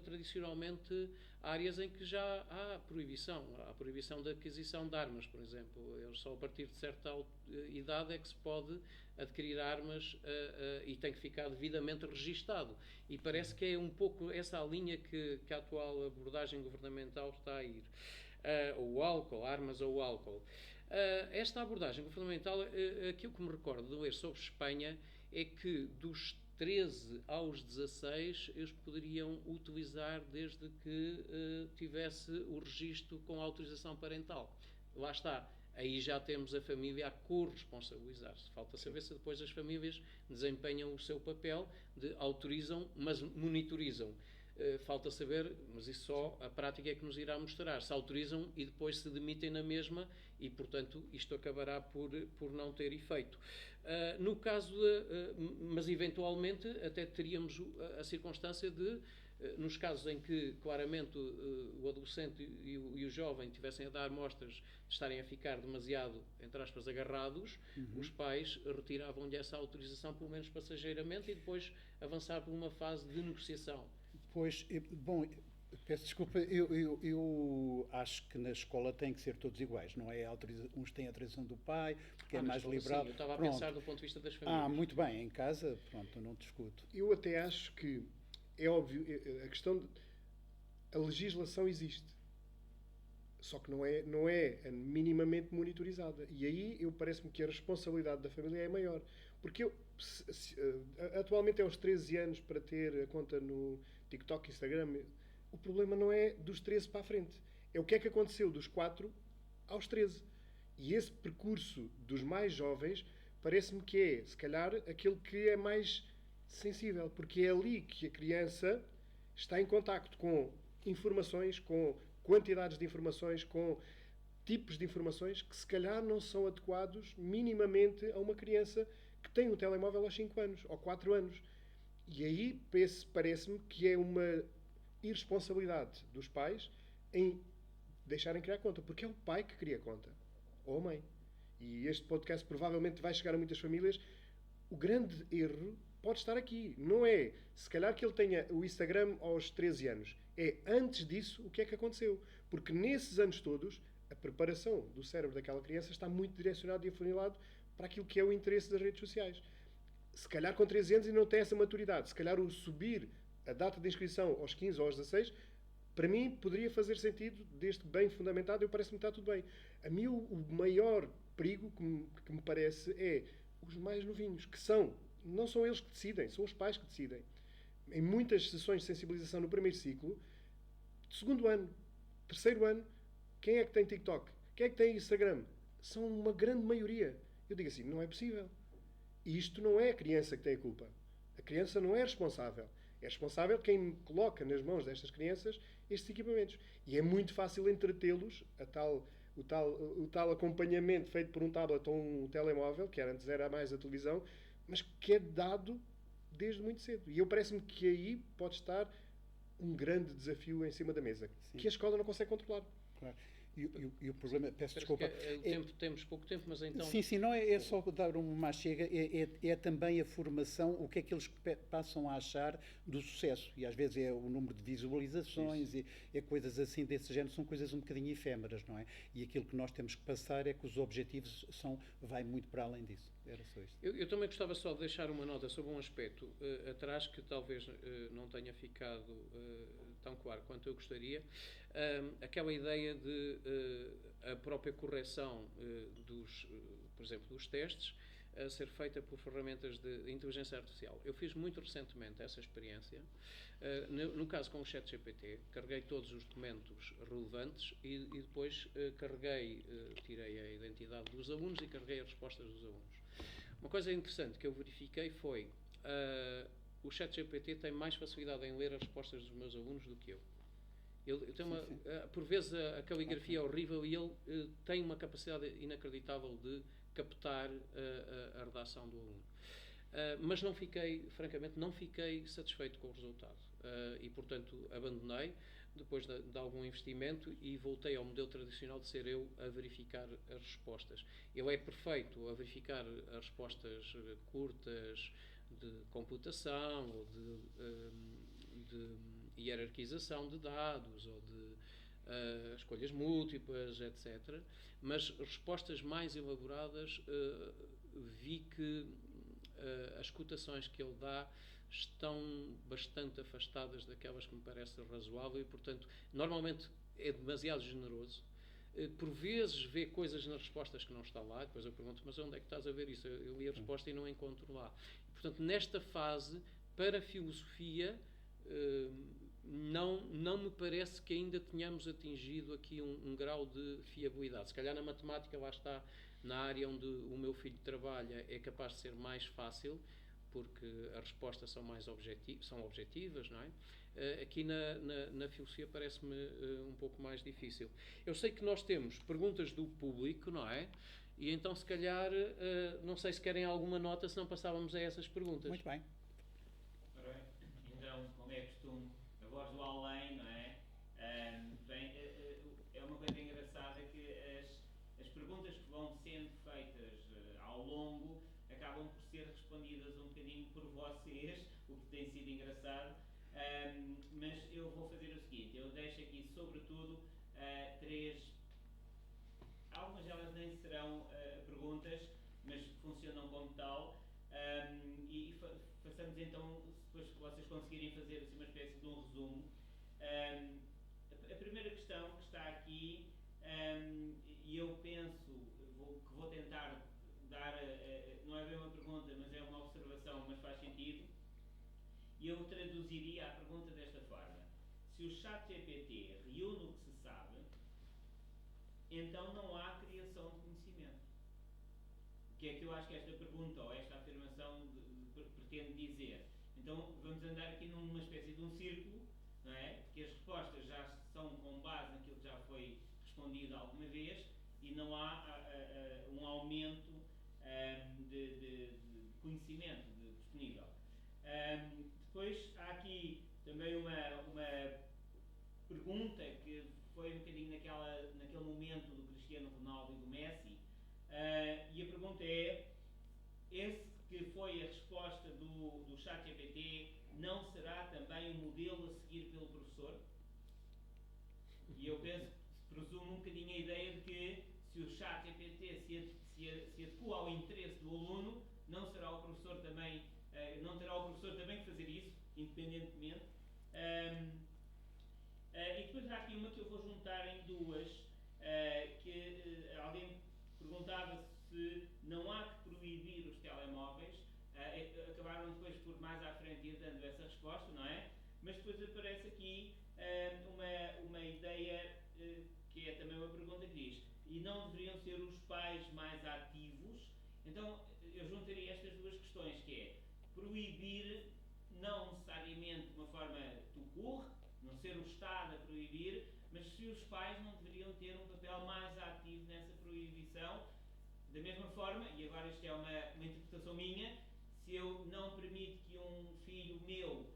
tradicionalmente áreas em que já há proibição. Há a proibição da aquisição de armas, por exemplo. Só a partir de certa idade é que se pode adquirir armas e tem que ficar devidamente registado. E parece que é um pouco essa a linha que a atual abordagem governamental está a ir. O álcool, armas ou álcool. Esta abordagem governamental, aquilo que me recordo de ler sobre Espanha é que dos 13 aos 16 eles poderiam utilizar desde que tivesse o registro com autorização parental. Lá está. Aí já temos a família a corresponsabilizar-se. Falta saber se depois as famílias desempenham o seu papel de autorizam, mas monitorizam. Falta saber, mas isso só a prática é que nos irá mostrar, se autorizam e depois se demitem na mesma e, portanto, isto acabará por não ter efeito. No caso mas eventualmente até teríamos a circunstância de, nos casos em que claramente o adolescente e o jovem tivessem a dar mostras de estarem a ficar demasiado, entre aspas, agarrados, os pais retiravam-lhe essa autorização, pelo menos passageiramente, e depois avançar por uma fase de negociação. Pois, bom, peço desculpa, eu acho que na escola têm que ser todos iguais, não é? Uns têm a autorização do pai, porque é mais liberal. Sim, eu estava a pensar do ponto de vista das famílias. Muito bem, em casa, pronto, eu não discuto. Eu até acho que é óbvio, a questão de a legislação existe, só que não é minimamente monitorizada. E aí parece-me que a responsabilidade da família é maior. Porque atualmente é aos 13 anos para ter a conta no TikTok, Instagram, o problema não é dos 13 para a frente. É o que é que aconteceu dos 4 aos 13. E esse percurso dos mais jovens parece-me que é, se calhar, aquele que é mais sensível, porque é ali que a criança está em contacto com informações, com quantidades de informações, com tipos de informações que se calhar não são adequados minimamente a uma criança que tem um telemóvel aos 5 anos ou 4 anos. E aí parece-me que é uma irresponsabilidade dos pais em deixarem criar conta, porque é o pai que cria conta, ou a mãe. E este podcast provavelmente vai chegar a muitas famílias. O grande erro pode estar aqui. Não é, se calhar, que ele tenha o Instagram aos 13 anos. É, antes disso, o que é que aconteceu. Porque nesses anos todos, a preparação do cérebro daquela criança está muito direcionado e afunilado para aquilo que é o interesse das redes sociais. Se calhar com 13 anos e não tem essa maturidade. Se calhar o subir a data de inscrição aos 15 ou aos 16, para mim poderia fazer sentido, desde que bem fundamentado, eu parece-me que está tudo bem. A mim o maior perigo que me parece é os mais novinhos, que não são eles que decidem, são os pais que decidem. Em muitas sessões de sensibilização no primeiro ciclo, segundo ano, terceiro ano, quem é que tem TikTok? Quem é que tem Instagram? São uma grande maioria. Eu digo assim, não é possível. E isto não é a criança que tem a culpa. A criança não é responsável. É responsável quem coloca nas mãos destas crianças estes equipamentos. E é muito fácil entretê-los, o tal acompanhamento feito por um tablet ou um telemóvel, que antes era mais a televisão, mas que é dado desde muito cedo. E eu parece-me que aí pode estar um grande desafio em cima da mesa, Sim. que a escola não consegue controlar. Claro. E o problema, peço desculpa. Temos pouco tempo, mas então. Sim, não é só dar uma chega, é também a formação, o que é que eles passam a achar do sucesso. E às vezes é o número de visualizações, é coisas assim desse género, são coisas um bocadinho efêmeras, não é? E aquilo que nós temos que passar é que os objetivos vai muito para além disso. Era só isto. Eu também gostava só de deixar uma nota sobre um aspecto atrás que talvez não tenha ficado tão claro quanto eu gostaria. Aquela ideia de a própria correção por exemplo, dos testes a ser feita por ferramentas de inteligência artificial. Eu fiz muito recentemente essa experiência. No caso com o ChatGPT, carreguei todos os documentos relevantes e depois tirei a identidade dos alunos e carreguei as respostas dos alunos. Uma coisa interessante que eu verifiquei foi o ChatGPT tem mais facilidade em ler as respostas dos meus alunos do que eu. Ele tem por vezes a caligrafia é horrível e ele tem uma capacidade inacreditável de captar a redação do aluno. Mas francamente, não fiquei satisfeito com o resultado. E, portanto, abandonei depois de algum investimento e voltei ao modelo tradicional de ser eu a verificar as respostas. Ele é perfeito a verificar as respostas curtas de computação ou de hierarquização de dados ou de escolhas múltiplas, etc. Mas respostas mais elaboradas, vi que as cotações que ele dá estão bastante afastadas daquelas que me parece razoável e, portanto, normalmente é demasiado generoso. Por vezes vê coisas nas respostas que não está lá, depois eu pergunto, mas onde é que estás a ver isso? Eu li a resposta e não encontro lá. Portanto, nesta fase, para a filosofia, não me parece que ainda tenhamos atingido aqui um grau de fiabilidade. Se calhar na matemática, lá está, na área onde o meu filho trabalha, é capaz de ser mais fácil, porque as respostas são mais objetivas, não é? Aqui na filosofia parece-me um pouco mais difícil. Eu sei que nós temos perguntas do público, não é? E então, se calhar, não sei se querem alguma nota, se não passávamos a essas perguntas. Muito bem. Ora bem, então, como é costume, a voz do além, não é? É uma coisa engraçada que as perguntas que vão sendo feitas ao longo acabam por ser respondidas um bocadinho por vocês, o que tem sido engraçado. Mas eu vou fazer o seguinte, eu deixo aqui sobretudo algumas delas nem serão perguntas, mas funcionam como tal, e façamos então, depois que vocês conseguirem fazer assim, uma espécie de um resumo. A primeira questão que está aqui, e eu penso que vou tentar dar, não é bem uma pergunta, mas é uma observação, mas faz sentido, e eu traduziria a pergunta desta forma. se o ChatGPT reúne o que se sabe, então não há criação de conhecimento. O que é que eu acho que esta pergunta ou esta afirmação pretende dizer? Então vamos andar aqui numa espécie de um círculo, não é? Que as respostas já são com base naquilo que já foi respondido alguma vez e não há um aumento de conhecimento disponível. Depois há aqui também uma pergunta que foi um bocadinho naquele momento do Cristiano Ronaldo e do Messi, e a pergunta é: esse que foi a resposta do ChatGPT não será também o modelo a seguir pelo professor? E eu presumo um bocadinho a ideia de que se o ChatGPT se adequa ao interesse do aluno, não terá o professor também que fazer isso, independentemente. E depois há aqui uma que eu vou juntar em duas, que alguém perguntava se não há que proibir os telemóveis. Acabaram depois por mais à frente ir dando essa resposta, não é? Mas depois aparece aqui uma ideia que é também uma pergunta que diz: e não deveriam ser os pais mais ativos? Então eu juntaria estas duas questões, que é proibir, não necessariamente de uma forma tout-court, não ser o Estado a proibir, mas se os pais não deveriam ter um papel mais ativo nessa proibição. Da mesma forma, e agora isto é uma interpretação minha, se eu não permito que um filho meu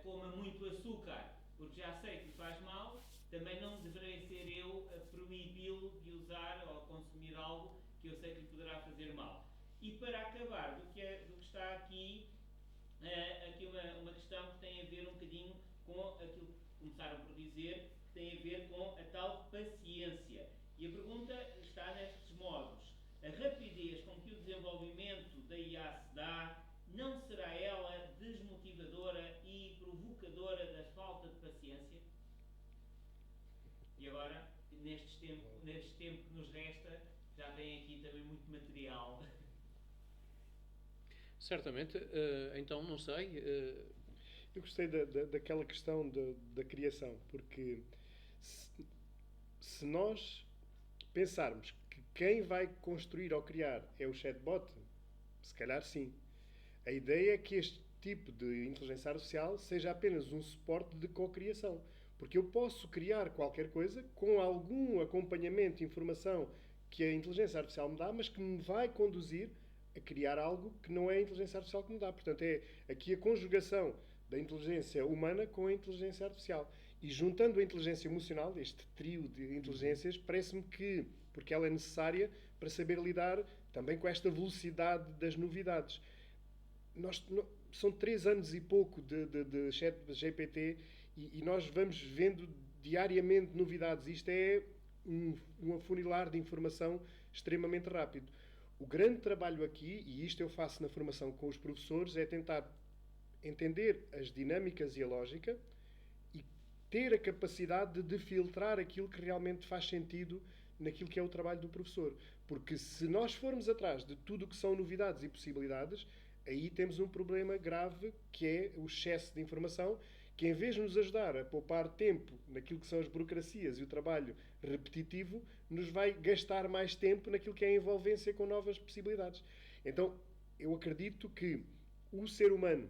coma muito açúcar, porque já sei que lhe faz mal, também não deverei ser eu a proibi-lo de usar ou consumir algo que eu sei que lhe poderá fazer mal. E para acabar do que está aqui, aqui uma questão que tem a ver um bocadinho com aquilo que começaram por dizer, que tem a ver com a tal paciência. E a pergunta está nestes modos: a rapidez com que o desenvolvimento da IA se dá, não será ela desmotivadora e provocadora da falta de paciência? E agora, neste tempo que nos resta, já tem aqui também muito material. Certamente. Então, não sei. Eu gostei daquela questão da criação, porque se nós pensarmos que quem vai construir ou criar é o chatbot, se calhar sim. A ideia é que este tipo de inteligência artificial seja apenas um suporte de co-criação. Porque eu posso criar qualquer coisa com algum acompanhamento, informação que a inteligência artificial me dá, mas que me vai conduzir a criar algo que não é a inteligência artificial que me dá. Portanto, é aqui a conjugação da inteligência humana com a inteligência artificial. E juntando a inteligência emocional, este trio de inteligências, parece-me que, porque ela é necessária para saber lidar também com esta velocidade das novidades. São 3 anos e pouco de chat GPT e nós vamos vendo diariamente novidades. Isto é um afunilar de informação extremamente rápido. O grande trabalho aqui, e isto eu faço na formação com os professores, é tentar entender as dinâmicas e a lógica e ter a capacidade de filtrar aquilo que realmente faz sentido naquilo que é o trabalho do professor. Porque se nós formos atrás de tudo o que são novidades e possibilidades, aí temos um problema grave, que é o excesso de informação, que em vez de nos ajudar a poupar tempo naquilo que são as burocracias e o trabalho repetitivo, nos vai gastar mais tempo naquilo que é a envolvência com novas possibilidades. Então, eu acredito que o ser humano,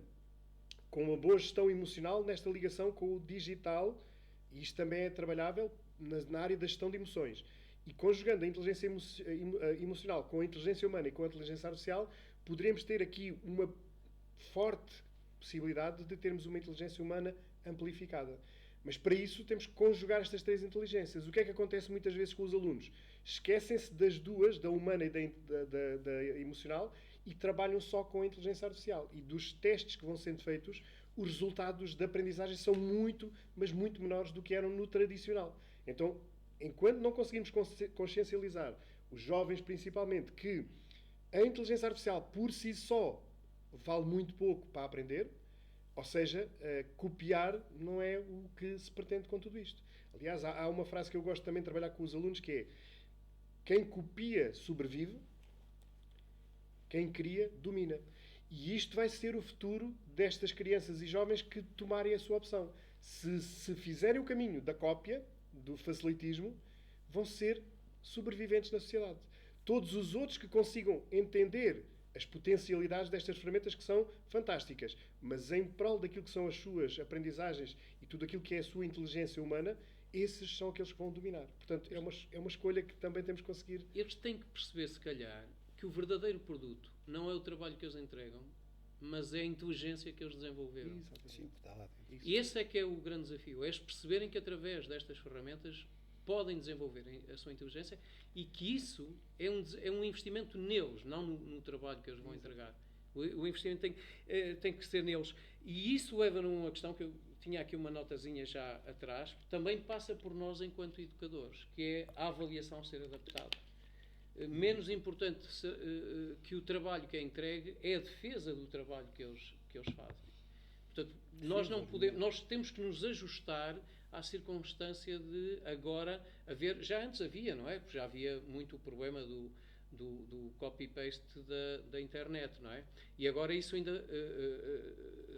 com uma boa gestão emocional, nesta ligação com o digital, e isto também é trabalhável na área da gestão de emoções, e conjugando a inteligência emocional com a inteligência humana e com a inteligência artificial, poderemos ter aqui uma forte possibilidade de termos uma inteligência humana amplificada. Mas para isso temos que conjugar estas 3 inteligências. O que é que acontece muitas vezes com os alunos? Esquecem-se das duas, da humana e da emocional, e trabalham só com a inteligência artificial. E dos testes que vão sendo feitos, os resultados da aprendizagem são muito, mas muito menores do que eram no tradicional. Então, enquanto não conseguimos consciencializar os jovens, principalmente, que a inteligência artificial por si só vale muito pouco para aprender, ou seja, copiar não é o que se pretende com tudo isto. Aliás, há uma frase que eu gosto também de trabalhar com os alunos, que é: quem copia sobrevive, quem cria domina. E isto vai ser o futuro destas crianças e jovens que tomarem a sua opção. Se fizerem o caminho da cópia, do facilitismo, vão ser sobreviventes na sociedade. Todos os outros que consigam entender as potencialidades destas ferramentas, que são fantásticas, mas em prol daquilo que são as suas aprendizagens e tudo aquilo que é a sua inteligência humana, esses são aqueles que vão dominar. Portanto, é uma escolha que também temos que conseguir. Eles têm que perceber, se calhar, que o verdadeiro produto não é o trabalho que eles entregam, mas é a inteligência que eles desenvolveram. Sim, está lá dentro. E esse é que é o grande desafio, é eles perceberem que através destas ferramentas podem desenvolver a sua inteligência e que isso é um investimento neles, não no trabalho que eles vão entregar. O investimento tem que ser neles. E isso leva-nos a uma questão que eu tinha aqui uma notazinha já atrás, também passa por nós enquanto educadores, que é a avaliação ser adaptada. Menos importante que o trabalho que é entregue é a defesa do trabalho que eles fazem. Portanto, nós temos que nos ajustar à circunstância de agora haver... Já antes havia, não é? Porque já havia muito o problema do copy-paste da internet, não é? E agora isso ainda,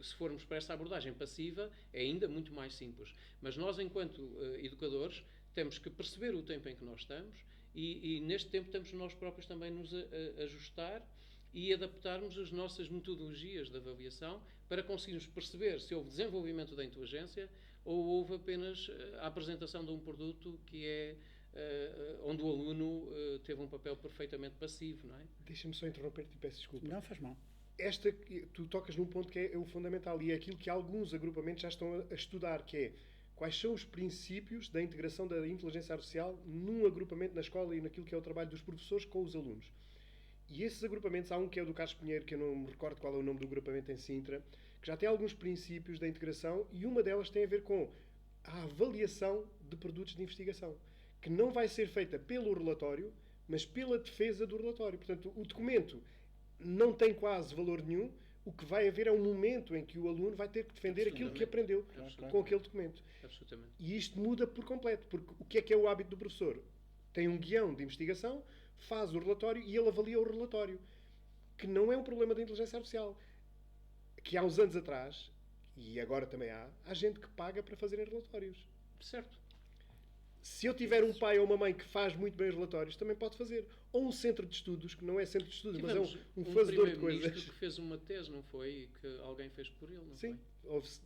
se formos para essa abordagem passiva, é ainda muito mais simples. Mas nós, enquanto educadores, temos que perceber o tempo em que nós estamos e neste tempo temos nós próprios também nos ajustar e adaptarmos as nossas metodologias de avaliação para conseguirmos perceber se houve desenvolvimento da inteligência ou houve apenas a apresentação de um produto que é onde o aluno teve um papel perfeitamente passivo, não é? Deixa-me só interromper-te e peço desculpa. Não, faz mal. Tu tocas num ponto que é o fundamental e é aquilo que alguns agrupamentos já estão a estudar, que é quais são os princípios da integração da inteligência artificial num agrupamento na escola e naquilo que é o trabalho dos professores com os alunos. E esses agrupamentos, há um que é o do Carlos Pinheiro, que eu não me recordo qual é o nome do agrupamento em Sintra, que já tem alguns princípios da integração e uma delas tem a ver com a avaliação de produtos de investigação, que não vai ser feita pelo relatório, mas pela defesa do relatório. Portanto, o documento não tem quase valor nenhum, o que vai haver é um momento em que o aluno vai ter que defender aquilo que aprendeu com aquele documento. Absolutamente. E isto muda por completo, porque o que é o hábito do professor? Tem um guião de investigação, faz o relatório e ele avalia o relatório, que não é um problema da inteligência artificial. Que há uns anos atrás, e agora também há gente que paga para fazerem relatórios. Certo. Se eu tiver um pai ou uma mãe que faz muito bem os relatórios, também pode fazer. Ou um centro de estudos, que não é centro de estudos, mas é um fazedor de coisas. Que fez uma tese, não foi? E que alguém fez por ele, não sim, foi? Ouve-se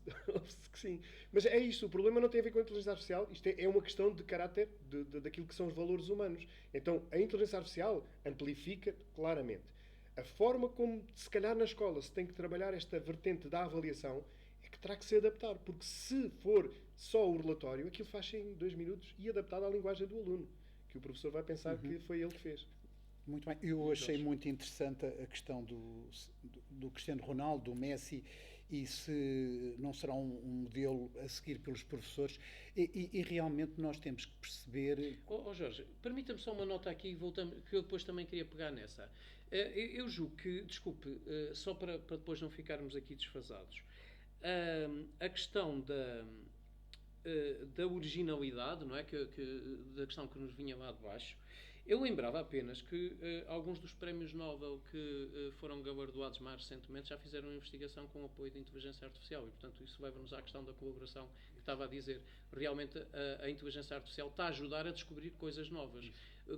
que sim. Mas é isto, o problema não tem a ver com a inteligência artificial, isto é uma questão de caráter daquilo que são os valores humanos. Então, a inteligência artificial amplifica claramente. A forma como, se calhar na escola, se tem que trabalhar esta vertente da avaliação é que terá que se adaptar, porque se for só o relatório, aquilo faz em 2 minutos e adaptado à linguagem do aluno, que o professor vai pensar que foi ele que fez. Muito bem. Eu achei muito interessante a questão do Cristiano Ronaldo, do Messi, e se não será um modelo a seguir pelos professores. E realmente nós temos que perceber... Jorge, permita-me só uma nota aqui, voltamos, que eu depois também queria pegar nessa. Eu julgo que, desculpe, só para depois não ficarmos aqui desfasados, a questão da originalidade, não é? Da questão que nos vinha lá de baixo, eu lembrava apenas que alguns dos prémios Nobel que foram galardoados mais recentemente já fizeram uma investigação com apoio de inteligência artificial e, portanto, isso leva-nos à questão da colaboração que estava a dizer. Realmente, a inteligência artificial está a ajudar a descobrir coisas novas.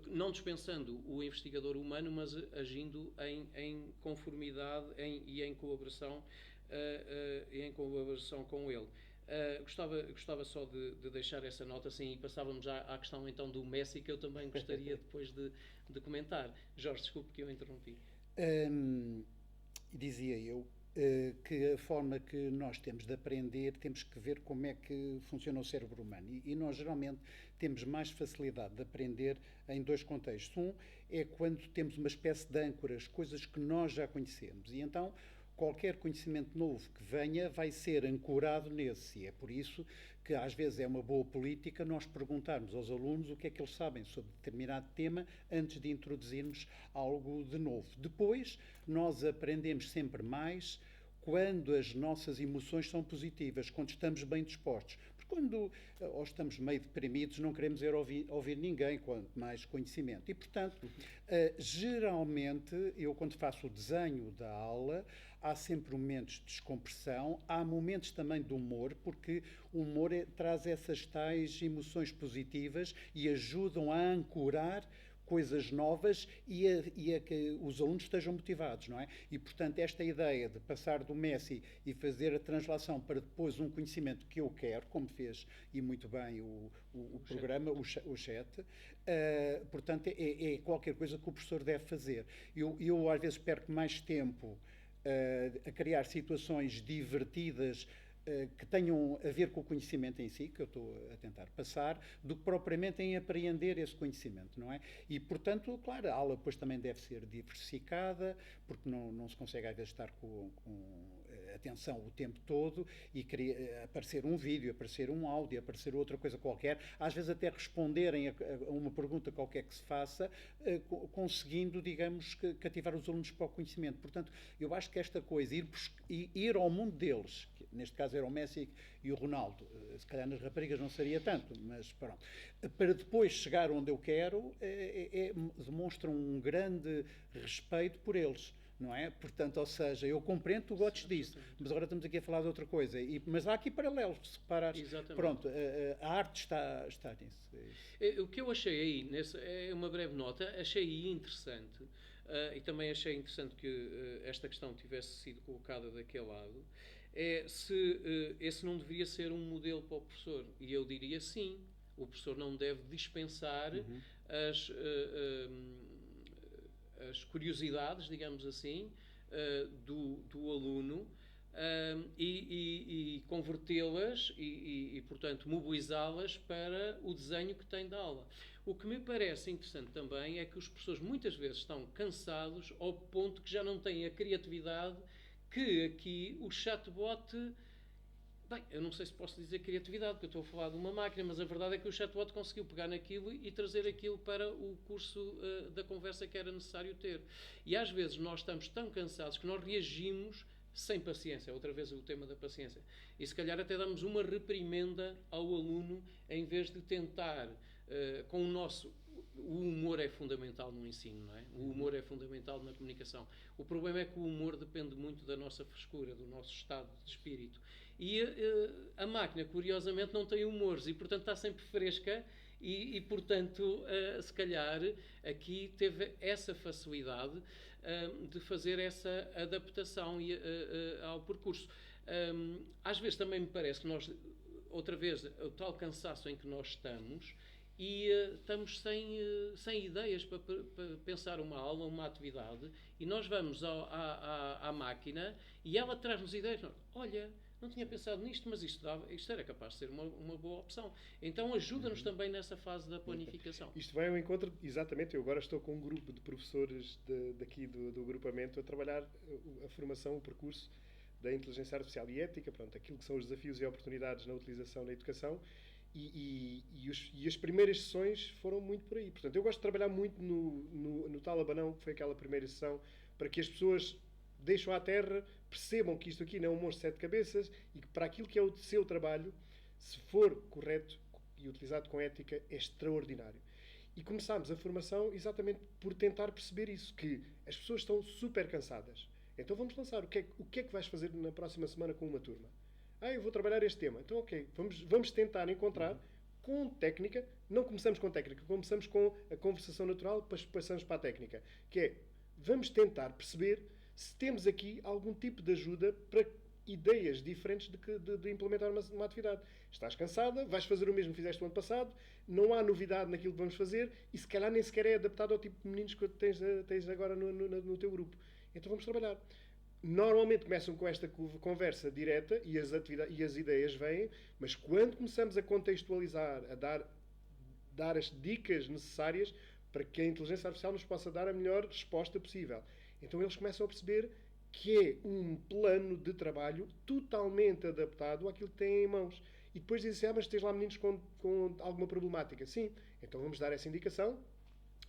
Não dispensando o investigador humano, mas agindo em conformidade e em colaboração com ele. Gostava só de deixar essa nota assim e passávamos já à questão então do Messi, que eu também gostaria depois de comentar. Jorge, desculpe que eu interrompi. Dizia eu que a forma que nós temos de aprender, temos que ver como é que funciona o cérebro humano. E nós geralmente temos mais facilidade de aprender em 2 contextos. Um é quando temos uma espécie de âncoras, coisas que nós já conhecemos. E então qualquer conhecimento novo que venha vai ser ancorado nesse. E é por isso que às vezes é uma boa política nós perguntarmos aos alunos o que é que eles sabem sobre determinado tema antes de introduzirmos algo de novo. Depois, nós aprendemos sempre mais quando as nossas emoções são positivas, quando estamos bem dispostos. Porque quando ou estamos meio deprimidos, não queremos ouvir ninguém, quanto mais conhecimento. E, portanto, geralmente, eu quando faço o desenho da aula, há sempre momentos de descompressão, há momentos também de humor, porque o humor traz essas tais emoções positivas e ajudam a ancorar coisas novas e a que os alunos estejam motivados, não é? E, portanto, esta ideia de passar do Messi e fazer a translação para depois um conhecimento que eu quero, como fez e muito bem o programa, o chat, portanto, é qualquer coisa que o professor deve fazer. Eu às vezes perco mais tempo a criar situações divertidas que tenham a ver com o conhecimento em si, que eu estou a tentar passar, do que propriamente em apreender esse conhecimento, não é? E, portanto, claro, a aula depois também deve ser diversificada, porque não se consegue às vezes estar com atenção o tempo todo e aparecer um vídeo, aparecer um áudio, aparecer outra coisa qualquer, às vezes até responderem a uma pergunta qualquer que se faça, conseguindo, digamos, cativar os alunos para o conhecimento. Portanto, eu acho que esta coisa, ir ao mundo deles, que neste caso era o Messi e o Ronaldo, se calhar nas raparigas não seria tanto, mas pronto, para depois chegar onde eu quero, demonstra um grande respeito por eles. Não é? Portanto, ou seja, eu compreendo que tu gostes disso, mas agora estamos aqui a falar de outra coisa. Mas há aqui paralelos, se reparares. Exatamente. Pronto, a arte está nisso. O que eu achei aí, é uma breve nota, achei aí interessante, e também achei interessante que esta questão tivesse sido colocada daquele lado, é se esse não deveria ser um modelo para o professor. E eu diria sim, o professor não deve dispensar as curiosidades, digamos assim, do aluno e convertê-las e, portanto, mobilizá-las para o desenho que tem da aula. O que me parece interessante também é que os professores muitas vezes estão cansados ao ponto que já não têm a criatividade que aqui o chatbot... Bem, eu não sei se posso dizer criatividade, porque eu estou a falar de uma máquina, mas a verdade é que o chatbot conseguiu pegar naquilo e trazer aquilo para o curso da conversa que era necessário ter. E às vezes nós estamos tão cansados que nós reagimos sem paciência. Outra vez o tema da paciência. E se calhar até damos uma reprimenda ao aluno em vez de tentar, com o nosso... O humor é fundamental no ensino, não é? O humor é fundamental na comunicação. O problema é que o humor depende muito da nossa frescura, do nosso estado de espírito. E a máquina, curiosamente, não tem humores e, portanto, está sempre fresca e portanto, se calhar, aqui teve essa facilidade de fazer essa adaptação ao percurso. Às vezes também me parece que nós, outra vez, o tal cansaço em que nós estamos e estamos sem ideias para pensar uma aula, uma atividade, e nós vamos à máquina e ela traz-nos ideias. Olha, não tinha pensado nisto, mas isto era capaz de ser uma boa opção. Então ajuda-nos também nessa fase da planificação. Isto vai ao encontro, exatamente, eu agora estou com um grupo de professores daqui do agrupamento a trabalhar a formação, o percurso da inteligência artificial e ética, pronto, aquilo que são os desafios e oportunidades na utilização da educação. E as primeiras sessões foram muito por aí. Portanto, eu gosto de trabalhar muito no tal abanão, que foi aquela primeira sessão, para que as pessoas deixem à terra, percebam que isto aqui não é um monstro de 7 cabeças e que para aquilo que é o seu trabalho, se for correto e utilizado com ética, é extraordinário. E começámos a formação exatamente por tentar perceber isso, que as pessoas estão super cansadas. Então vamos lançar. O que é que vais fazer na próxima semana com uma turma? Eu vou trabalhar este tema. Então, ok, vamos tentar encontrar com técnica. Não começamos com técnica, começamos com a conversação natural, depois passamos para a técnica. Que é, vamos tentar perceber se temos aqui algum tipo de ajuda para ideias diferentes de implementar uma atividade. Estás cansada, vais fazer o mesmo que fizeste o ano passado, não há novidade naquilo que vamos fazer e se calhar nem sequer é adaptado ao tipo de meninos que tens agora no teu grupo. Então vamos trabalhar. Normalmente começam com esta conversa direta e as ideias vêm, mas quando começamos a contextualizar, a dar as dicas necessárias para que a inteligência artificial nos possa dar a melhor resposta possível, então eles começam a perceber que é um plano de trabalho totalmente adaptado àquilo que têm em mãos. E depois dizem assim, mas tens lá meninos com alguma problemática. Sim, então vamos dar essa indicação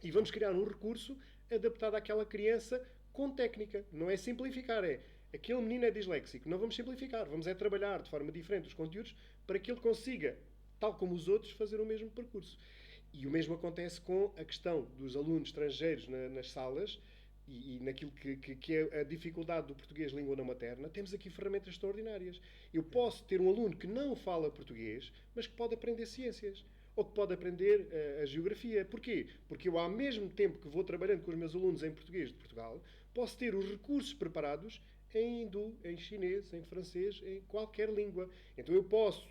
e vamos criar um recurso adaptado àquela criança com técnica. Não é simplificar, é aquele menino é disléxico. Não vamos simplificar, vamos é trabalhar de forma diferente os conteúdos para que ele consiga, tal como os outros, fazer o mesmo percurso. E o mesmo acontece com a questão dos alunos estrangeiros nas salas e naquilo que é a dificuldade do português língua não materna. Temos aqui ferramentas extraordinárias. Eu posso ter um aluno que não fala português, mas que pode aprender ciências. Ou que pode aprender a geografia. Porquê? Porque eu, ao mesmo tempo que vou trabalhando com os meus alunos em português de Portugal, posso ter os recursos preparados em hindu, em chinês, em francês, em qualquer língua. Então eu posso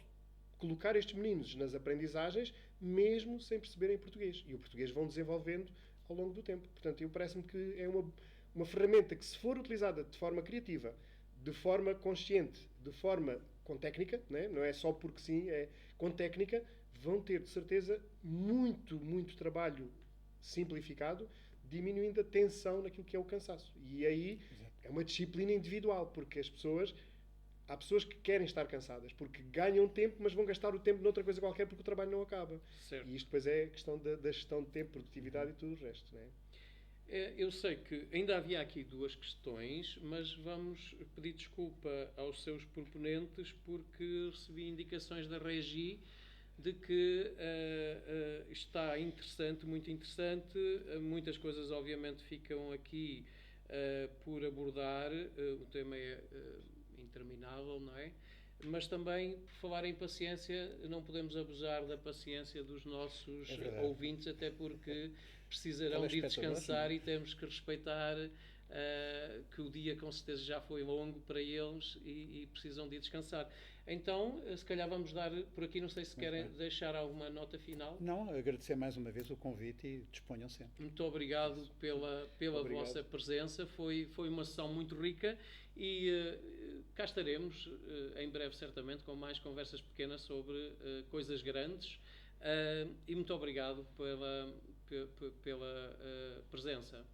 colocar estes meninos nas aprendizagens mesmo sem perceberem português. E o português vão desenvolvendo ao longo do tempo. Portanto, eu parece-me que é uma ferramenta que, se for utilizada de forma criativa, de forma consciente, de forma com técnica, né? Não é só porque sim, é com técnica, vão ter, de certeza, muito, muito trabalho simplificado, diminuindo a tensão naquilo que é o cansaço. E aí é uma disciplina individual, porque há pessoas que querem estar cansadas, porque ganham tempo, mas vão gastar o tempo noutra coisa qualquer porque o trabalho não acaba. Certo. E isto depois é a questão da gestão de tempo, produtividade e tudo o resto. Não é? Eu sei que ainda havia aqui duas questões, mas vamos pedir desculpa aos seus proponentes porque recebi indicações da Regi de que está interessante, muito interessante. Muitas coisas, obviamente, ficam aqui por abordar. O tema é interminável, não é? Mas também, por falar em paciência, não podemos abusar da paciência dos nossos ouvintes, até porque precisarão de descansar e temos que respeitar que o dia com certeza já foi longo para eles e precisam de descansar. Então, se calhar vamos dar por aqui, não sei se querem deixar alguma nota final. Não, agradecer mais uma vez o convite e disponham sempre. Muito obrigado pela vossa presença, foi uma sessão muito rica e cá estaremos em breve certamente com mais conversas pequenas sobre coisas grandes e muito obrigado pela presença.